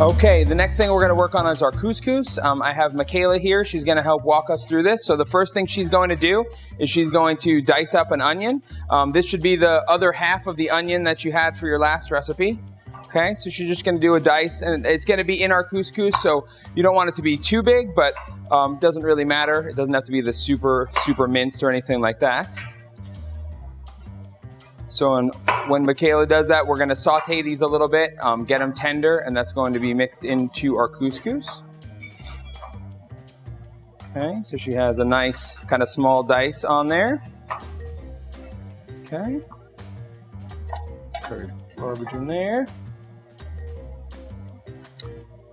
Okay, the next thing we're going to work on is our couscous. I have Michaela here. She's going to help walk us through this. So the first thing she's going to do is she's going to dice up an onion. This should be the other half of the onion that you had for your last recipe. Okay, so she's just going to do a dice, and it's going to be in our couscous, so you don't want it to be too big, but it doesn't really matter. It doesn't have to be the super minced or anything like that. So when Michaela does that, we're going to saute these a little bit, get them tender, and that's going to be mixed into our couscous. Okay, so she has a nice kind of small dice on there. Okay. Put garbage in there.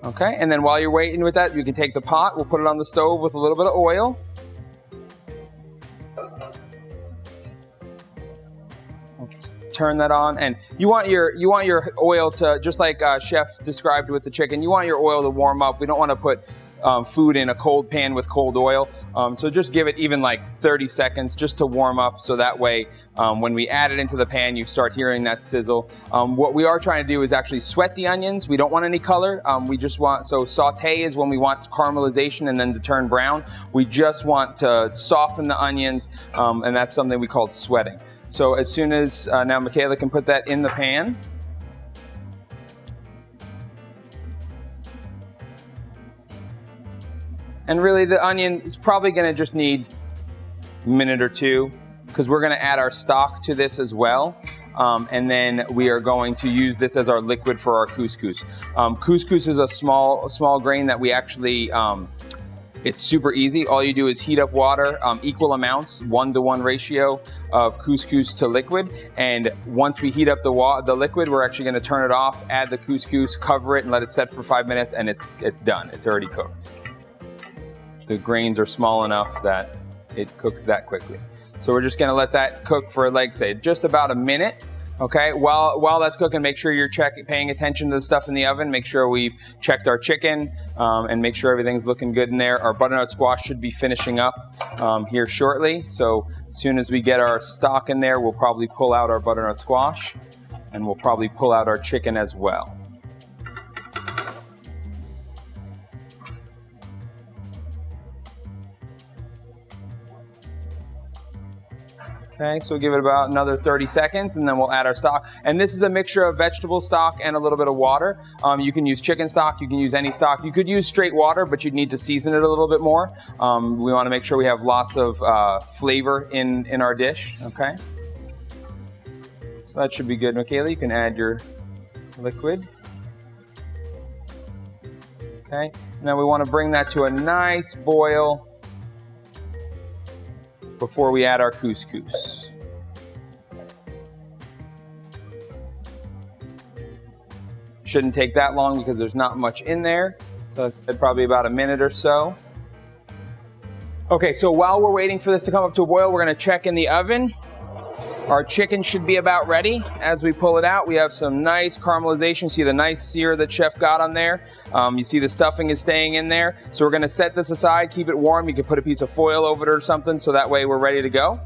Okay, and then while you're waiting with that, you can take the pot, we'll put it on the stove with a little bit of oil. Turn that on, and you want your oil to, just like Chef described with the chicken, you want your oil to warm up. We don't want to put food in a cold pan with cold oil, so just give it even like 30 seconds just to warm up, so that way when we add it into the pan, you start hearing that sizzle. What we are trying to do is actually sweat the onions. We don't want any color. We just want, so saute is when we want caramelization and then to turn brown. We just want to soften the onions, and that's something we call sweating. So as soon as, now Michaela can put that in the pan. And really the onion is probably going to just need a minute or two, because we're going to add our stock to this as well. And then we are going to use this as our liquid for our couscous. Couscous is a small grain that we actually, it's super easy. All you do is heat up water, equal amounts, 1-to-1 ratio of couscous to liquid. And once we heat up the liquid, we're actually going to turn it off, add the couscous, cover it, and let it set for 5 minutes, and it's done. It's already cooked. The grains are small enough that it cooks that quickly. So we're just going to let that cook for, like say, just about a minute. Okay, while that's cooking, make sure you're paying attention to the stuff in the oven. Make sure we've checked our chicken and make sure everything's looking good in there. Our butternut squash should be finishing up here shortly. So as soon as we get our stock in there, we'll probably pull out our butternut squash, and we'll probably pull out our chicken as well. Okay, so we'll give it about another 30 seconds, and then we'll add our stock. And this is a mixture of vegetable stock and a little bit of water. You can use chicken stock, you can use any stock. You could use straight water, but you'd need to season it a little bit more. We want to make sure we have lots of flavor in our dish, okay? So that should be good. Michaela, you can add your liquid. Okay, now we want to bring that to a nice boil before we add our couscous. Shouldn't take that long because there's not much in there. So it's probably about a minute or so. Okay, so while we're waiting for this to come up to a boil, we're going to check in the oven. Our chicken should be about ready. As we pull it out, we have some nice caramelization. See the nice sear that Chef got on there? You see the stuffing is staying in there. So we're gonna set this aside, keep it warm. You can put a piece of foil over it or something, so that way we're ready to go.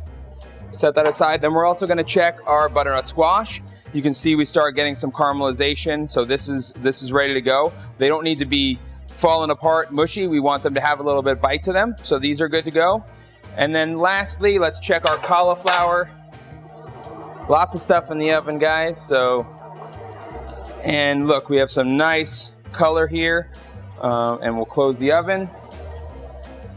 Set that aside. Then we're also gonna check our butternut squash. You can see we start getting some caramelization. So this is ready to go. They don't need to be falling apart, mushy. We want them to have a little bit of bite to them. So these are good to go. And then lastly, let's check our cauliflower. Lots of stuff in the oven, guys. And look, we have some nice color here. And we'll close the oven.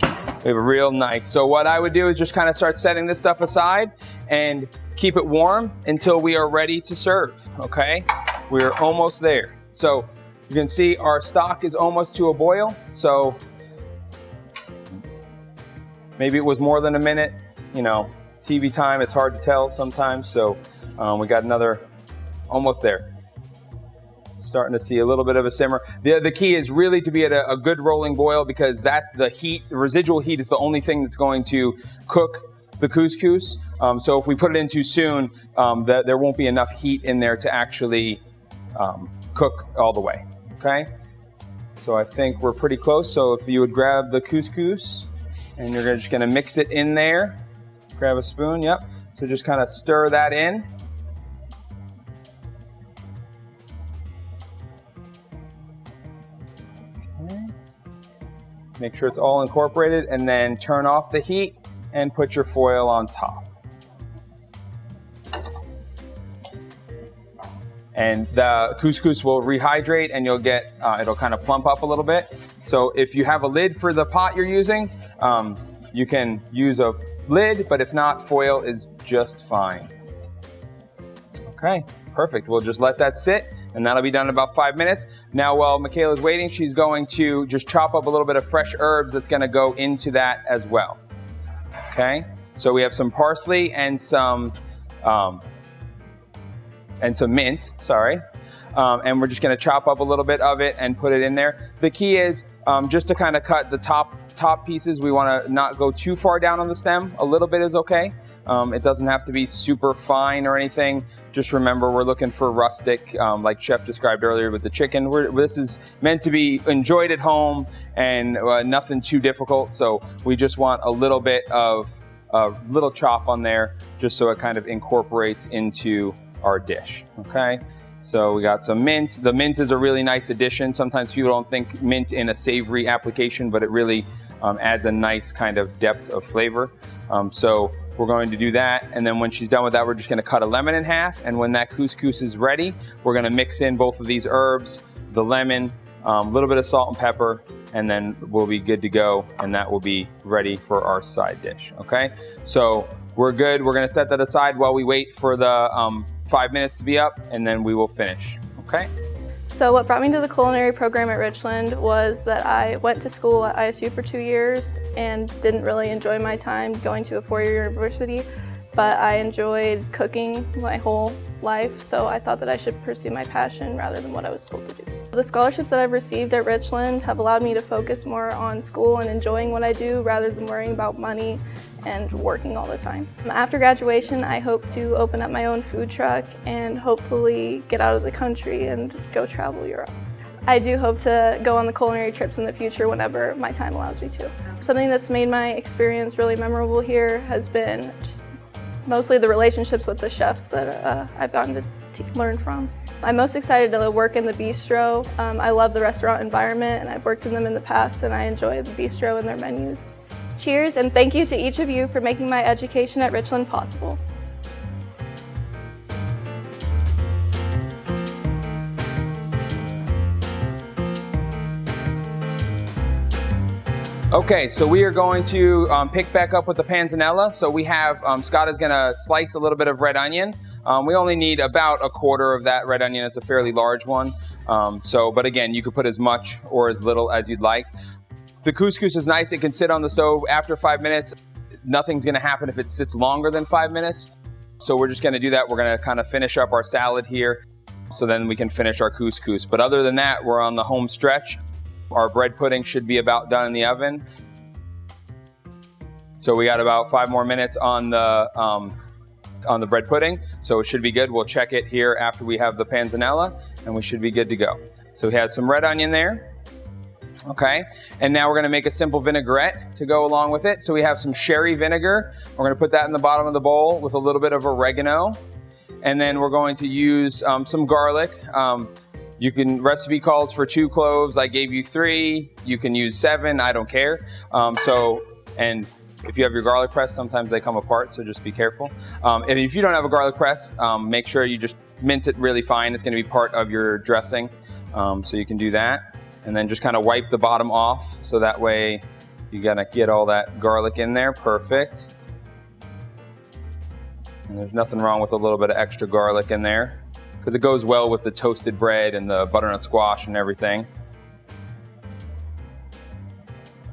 We have a real nice. So what I would do is just kind of start setting this stuff aside and keep it warm until we are ready to serve, okay? We're almost there. So you can see our stock is almost to a boil. So maybe it was more than a minute, TV time, it's hard to tell sometimes. So we got another, almost there. Starting to see a little bit of a simmer. The key is really to be at a good rolling boil, because that's the heat, the residual heat is the only thing that's going to cook the couscous. So if we put it in too soon, there won't be enough heat in there to actually cook all the way, okay? So I think we're pretty close. So if you would grab the couscous and you're just gonna mix it in there, grab a spoon, yep. So just kind of stir that in. Okay. Make sure it's all incorporated, and then turn off the heat and put your foil on top. And the couscous will rehydrate, and you'll get, it'll kind of plump up a little bit. So if you have a lid for the pot you're using, you can use a lid, but if not, foil is just fine. Okay, perfect. We'll just let that sit, and that'll be done in about 5 minutes. Now, while Michaela's waiting, she's going to just chop up a little bit of fresh herbs that's gonna go into that as well. Okay, so we have some parsley and some mint, sorry. And we're just gonna chop up a little bit of it and put it in there. The key is just to kind of cut the top pieces. We wanna not go too far down on the stem. A little bit is okay. It doesn't have to be super fine or anything. Just remember, we're looking for rustic, like Chef described earlier with the chicken. This is meant to be enjoyed at home and nothing too difficult. So we just want a little bit of a little chop on there, just so it kind of incorporates into our dish, okay? So we got some mint. The mint is a really nice addition. Sometimes people don't think mint in a savory application, but it really adds a nice kind of depth of flavor. So we're going to do that, and then when she's done with that, we're just gonna cut a lemon in half, and when that couscous is ready, we're gonna mix in both of these herbs, the lemon, a little bit of salt and pepper, and then we'll be good to go, and that will be ready for our side dish, okay? So we're good. We're gonna set that aside while we wait for the 5 minutes to be up, and then we will finish, okay? So what brought me to the culinary program at Richland was that I went to school at ISU for 2 years and didn't really enjoy my time going to a four-year university, but I enjoyed cooking my whole life, so I thought that I should pursue my passion rather than what I was told to do. The scholarships that I've received at Richland have allowed me to focus more on school and enjoying what I do rather than worrying about money and working all the time. After graduation, I hope to open up my own food truck and hopefully get out of the country and go travel Europe. I do hope to go on the culinary trips in the future whenever my time allows me to. Something that's made my experience really memorable here has been just mostly the relationships with the chefs that I've gotten to learn from. I'm most excited to work in the bistro. I love the restaurant environment, and I've worked in them in the past, and I enjoy the bistro and their menus. Cheers, and thank you to each of you for making my education at Richland possible. Okay, so we are going to pick back up with the panzanella. So we have, Scott is gonna slice a little bit of red onion. We only need about a quarter of that red onion. It's a fairly large one. But again, you could put as much or as little as you'd like. The couscous is nice. It can sit on the stove after 5 minutes. Nothing's gonna happen if it sits longer than 5 minutes. So we're just gonna do that. We're gonna kind of finish up our salad here, so then we can finish our couscous. But other than that, we're on the home stretch. Our bread pudding should be about done in the oven. So we got about 5 more minutes on the bread pudding. So it should be good. We'll check it here after we have the panzanella, and we should be good to go. So we have some red onion there. Okay, and now we're gonna make a simple vinaigrette to go along with it. So we have some sherry vinegar. We're gonna put that in the bottom of the bowl with a little bit of oregano. And then we're going to use some garlic. Recipe calls for 2 cloves. I gave you 3. You can use 7, I don't care. And if you have your garlic press, sometimes they come apart, so just be careful. And if you don't have a garlic press, make sure you just mince it really fine. It's gonna be part of your dressing, so you can do that. And then just kind of wipe the bottom off, so that way you're gonna get all that garlic in there. Perfect. And there's nothing wrong with a little bit of extra garlic in there, because it goes well with the toasted bread and the butternut squash and everything.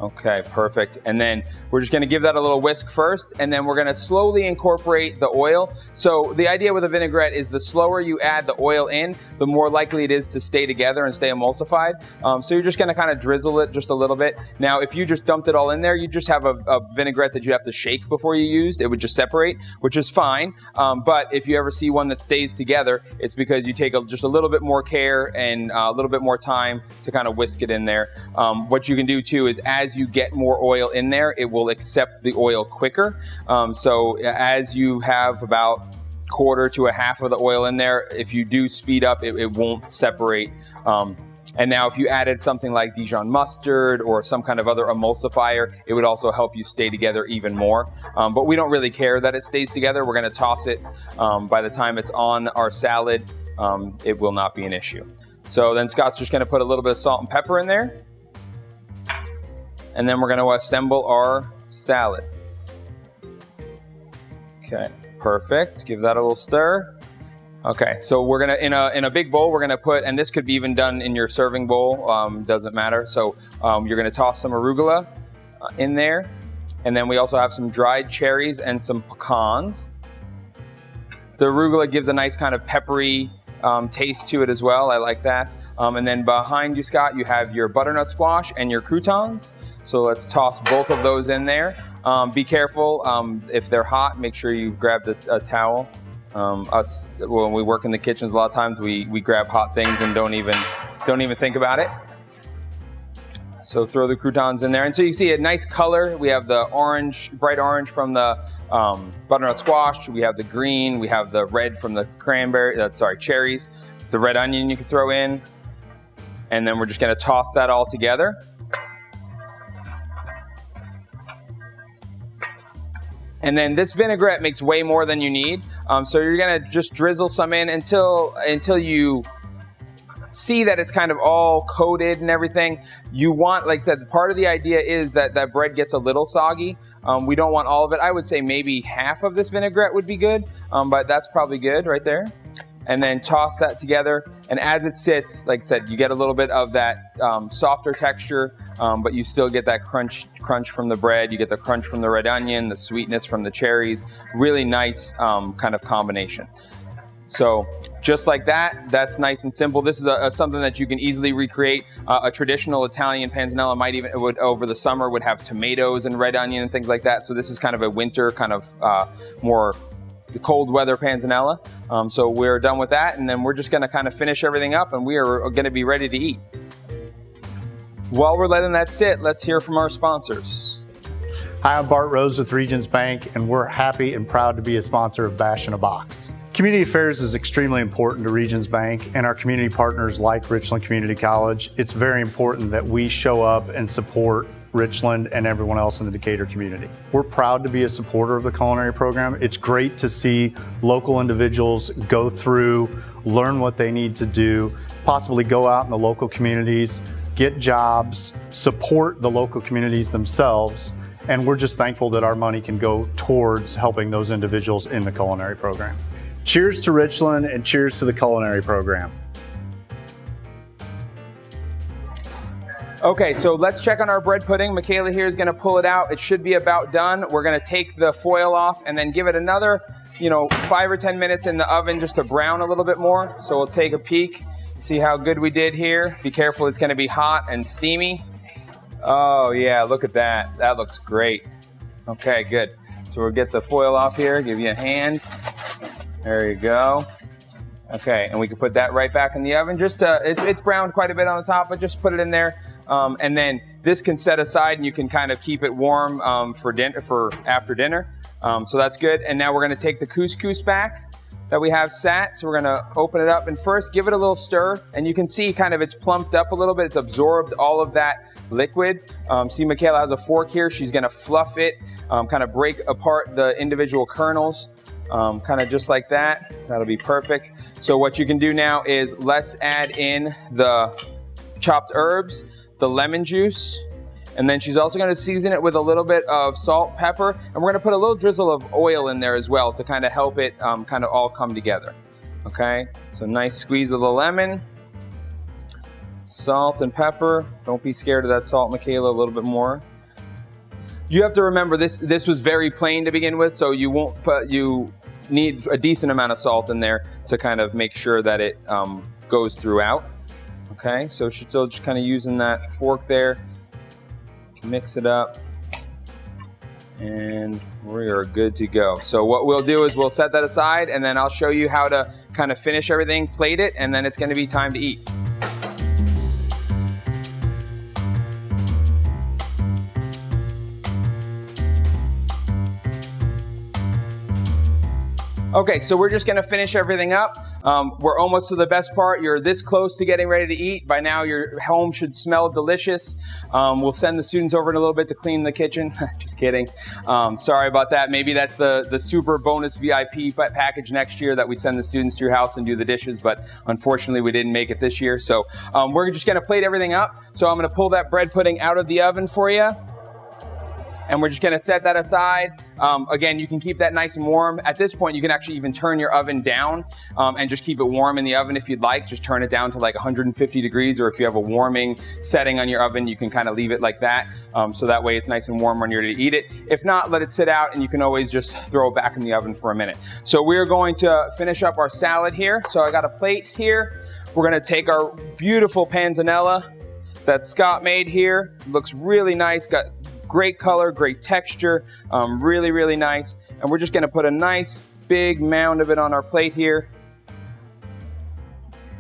Okay, perfect. And then We're just gonna give that a little whisk first, and then we're gonna slowly incorporate the oil. So the idea with a vinaigrette is the slower you add the oil in, the more likely it is to stay together and stay emulsified. So you're just gonna kind of drizzle it just a little bit. Now, if you just dumped it all in there, you just have a vinaigrette that you have to shake before you used. It would just separate, which is fine. But if you ever see one that stays together, it's because you take just a little bit more care and a little bit more time to kind of whisk it in there. What you can do too is as you get more oil in there, it will accept the oil quicker. So as you have about quarter to a half of the oil in there, if you do speed up, it won't separate. And now if you added something like Dijon mustard or some kind of other emulsifier, it would also help you stay together even more. But we don't really care that it stays together. We're going to toss it. By the time it's on our salad, it will not be an issue. So then Scott's just going to put a little bit of salt and pepper in there. And then we're going to assemble our salad. Okay, perfect. Give that a little stir. Okay, so we're gonna in a big bowl. We're gonna put, and this could be even done in your serving bowl. Doesn't matter. So you're gonna toss some arugula in there, and then we also have some dried cherries and some pecans. The arugula gives a nice kind of peppery taste to it as well. I like that. And then behind you, Scott, you have your butternut squash and your croutons. So let's toss both of those in there. Be careful if they're hot. Make sure you grab a towel. When we work in the kitchens, a lot of times we grab hot things and don't even think about it. So throw the croutons in there, and so you see a nice color. We have the orange, bright orange from the butternut squash. We have the green. We have the red from the cherries. The red onion you can throw in, and then we're just going to toss that all together. And then this vinaigrette makes way more than you need. So you're gonna just drizzle some in until you see that it's kind of all coated and everything. You want, like I said, part of the idea is that that bread gets a little soggy. We don't want all of it. I would say maybe half of this vinaigrette would be good, but that's probably good right there. And then toss that together. And as it sits, like I said, you get a little bit of that softer texture, but you still get that crunch from the bread. You get the crunch from the red onion, the sweetness from the cherries. Really nice kind of combination. So just like that, that's nice and simple. This is something that you can easily recreate. A traditional Italian panzanella over the summer would have tomatoes and red onion and things like that. So this is kind of a winter kind of more the cold weather panzanella. So we're done with that, and then we're just going to kind of finish everything up, and we are going to be ready to eat. While we're letting that sit, let's hear from our sponsors. Hi, I'm Bart Rose with Regions Bank, and we're happy and proud to be a sponsor of Bash in a Box. Community affairs is extremely important to Regions Bank and our community partners like Richland Community College. It's very important that we show up and support Richland and everyone else in the Decatur community. We're proud to be a supporter of the culinary program. It's great to see local individuals go through, learn what they need to do, possibly go out in the local communities, get jobs, support the local communities themselves, and we're just thankful that our money can go towards helping those individuals in the culinary program. Cheers to Richland and cheers to the culinary program. Okay, so let's check on our bread pudding. Michaela here is going to pull it out. It should be about done. We're going to take the foil off and then give it another, 5 or 10 minutes in the oven just to brown a little bit more. So we'll take a peek, see how good we did here. Be careful, it's going to be hot and steamy. Oh yeah, look at that. That looks great. Okay, good. So we'll get the foil off here, give you a hand. There you go. Okay, and we can put that right back in the oven. It's browned quite a bit on the top, but just put it in there. And then this can set aside, and you can kind of keep it warm for after dinner. So that's good. And now we're going to take the couscous back that we have sat. So we're going to open it up and first give it a little stir. And you can see kind of it's plumped up a little bit. It's absorbed all of that liquid. See, Michaela has a fork here. She's going to fluff it, kind of break apart the individual kernels, kind of just like that. That'll be perfect. So what you can do now is let's add in the chopped herbs, the lemon juice, and then she's also going to season it with a little bit of salt, pepper, and we're going to put a little drizzle of oil in there as well to kind of help it kind of all come together. Okay, so nice squeeze of the lemon, salt and pepper. Don't be scared of that salt, Michaela, a little bit more. You have to remember this was very plain to begin with, so you need a decent amount of salt in there to kind of make sure that it goes throughout. Okay, so still just kind of using that fork there, mix it up, and we are good to go. So what we'll do is we'll set that aside, and then I'll show you how to kind of finish everything, plate it, and then it's going to be time to eat. Okay, so we're just gonna finish everything up. We're almost to the best part. You're this close to getting ready to eat. By now, your home should smell delicious. We'll send the students over in a little bit to clean the kitchen. Just kidding. Sorry about that. Maybe that's the super bonus VIP package next year that we send the students to your house and do the dishes, but unfortunately, we didn't make it this year. So we're just gonna plate everything up. So I'm gonna pull that bread pudding out of the oven for you. And we're just gonna set that aside. Again, you can keep that nice and warm. At this point, you can actually even turn your oven down and just keep it warm in the oven if you'd like. Just turn it down to like 150 degrees, or if you have a warming setting on your oven, you can kind of leave it like that. So that way it's nice and warm when you're ready to eat it. If not, let it sit out and you can always just throw it back in the oven for a minute. So we're going to finish up our salad here. So I got a plate here. We're gonna take our beautiful panzanella that Scott made here. Looks really nice, got great color, great texture, really, really nice. And we're just gonna put a nice big mound of it on our plate here.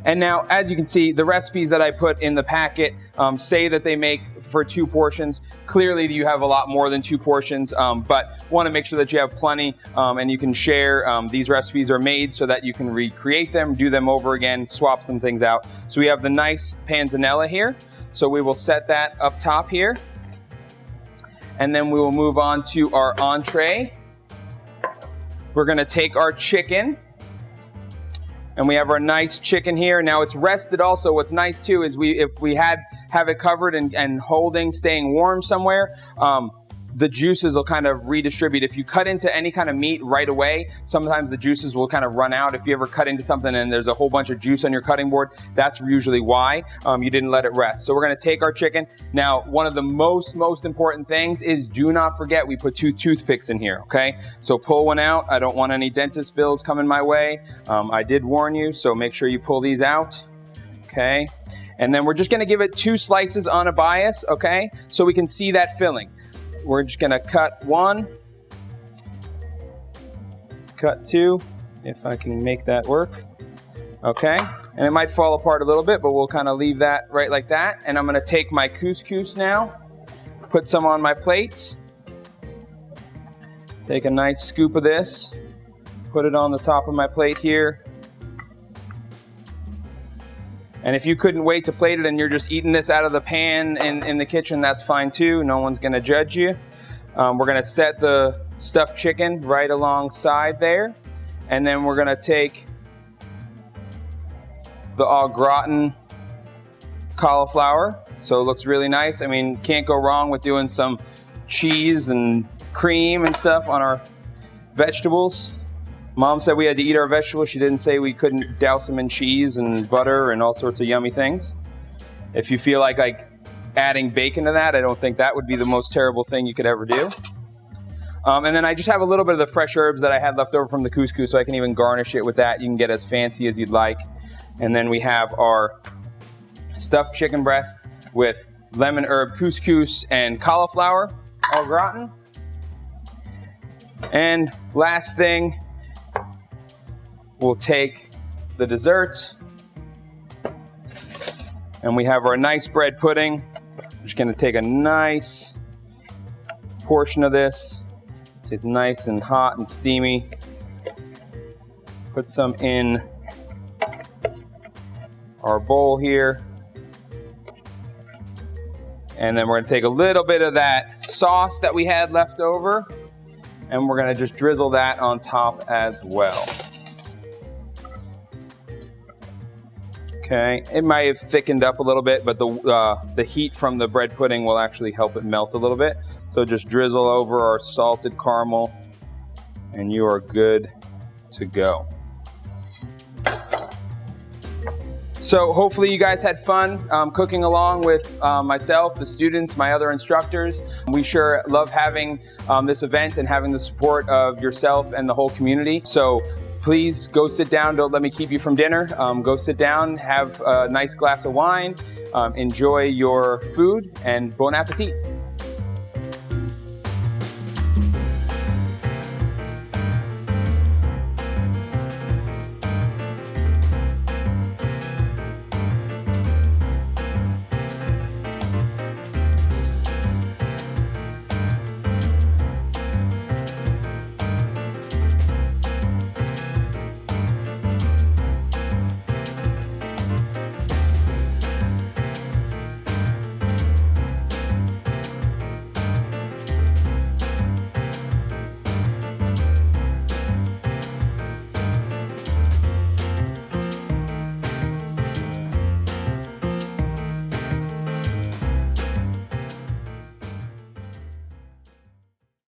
And now, as you can see, the recipes that I put in the packet say that they make for 2 portions. Clearly, you have a lot more than 2 portions, but want to make sure that you have plenty and you can share. These recipes are made so that you can recreate them, do them over again, swap some things out. So we have the nice panzanella here. So we will set that up top here. And then we will move on to our entree. We're gonna take our chicken. And we have our nice chicken here. Now it's rested also. What's nice too is if we have it covered and holding, staying warm somewhere, the juices will kind of redistribute. If you cut into any kind of meat right away, sometimes the juices will kind of run out. If you ever cut into something and there's a whole bunch of juice on your cutting board, that's usually why you didn't let it rest. So we're gonna take our chicken. Now, one of the most important things is do not forget we put 2 toothpicks in here, okay? So pull one out. I don't want any dentist bills coming my way. I did warn you, so make sure you pull these out, okay? And then we're just gonna give it 2 slices on a bias, okay? So we can see that filling. We're just gonna cut 1, cut 2, if I can make that work. Okay, and it might fall apart a little bit, but we'll kind of leave that right like that. And I'm gonna take my couscous now, put some on my plate, take a nice scoop of this, put it on the top of my plate here. And if you couldn't wait to plate it and you're just eating this out of the pan in the kitchen, that's fine too. No one's gonna judge you. We're gonna set the stuffed chicken right alongside there. And then we're gonna take the au gratin cauliflower. So it looks really nice. I mean, can't go wrong with doing some cheese and cream and stuff on our vegetables. Mom said we had to eat our vegetables. She didn't say we couldn't douse them in cheese and butter and all sorts of yummy things. If you feel like adding bacon to that, I don't think that would be the most terrible thing you could ever do. And then I just have a little bit of the fresh herbs that I had left over from the couscous, so I can even garnish it with that. You can get as fancy as you'd like. And then we have our stuffed chicken breast with lemon herb couscous and cauliflower au gratin. And last thing, we'll take the desserts, and we have our nice bread pudding. I'm just gonna take a nice portion of this. It's nice and hot and steamy. Put some in our bowl here. And then we're gonna take a little bit of that sauce that we had left over, and we're gonna just drizzle that on top as well. Okay, it might have thickened up a little bit, but the heat from the bread pudding will actually help it melt a little bit. So just drizzle over our salted caramel, and you are good to go. So hopefully you guys had fun cooking along with myself, the students, my other instructors. We sure love having this event and having the support of yourself and the whole community. So please go sit down. Don't let me keep you from dinner. Go sit down, have a nice glass of wine, enjoy your food, and bon appetit.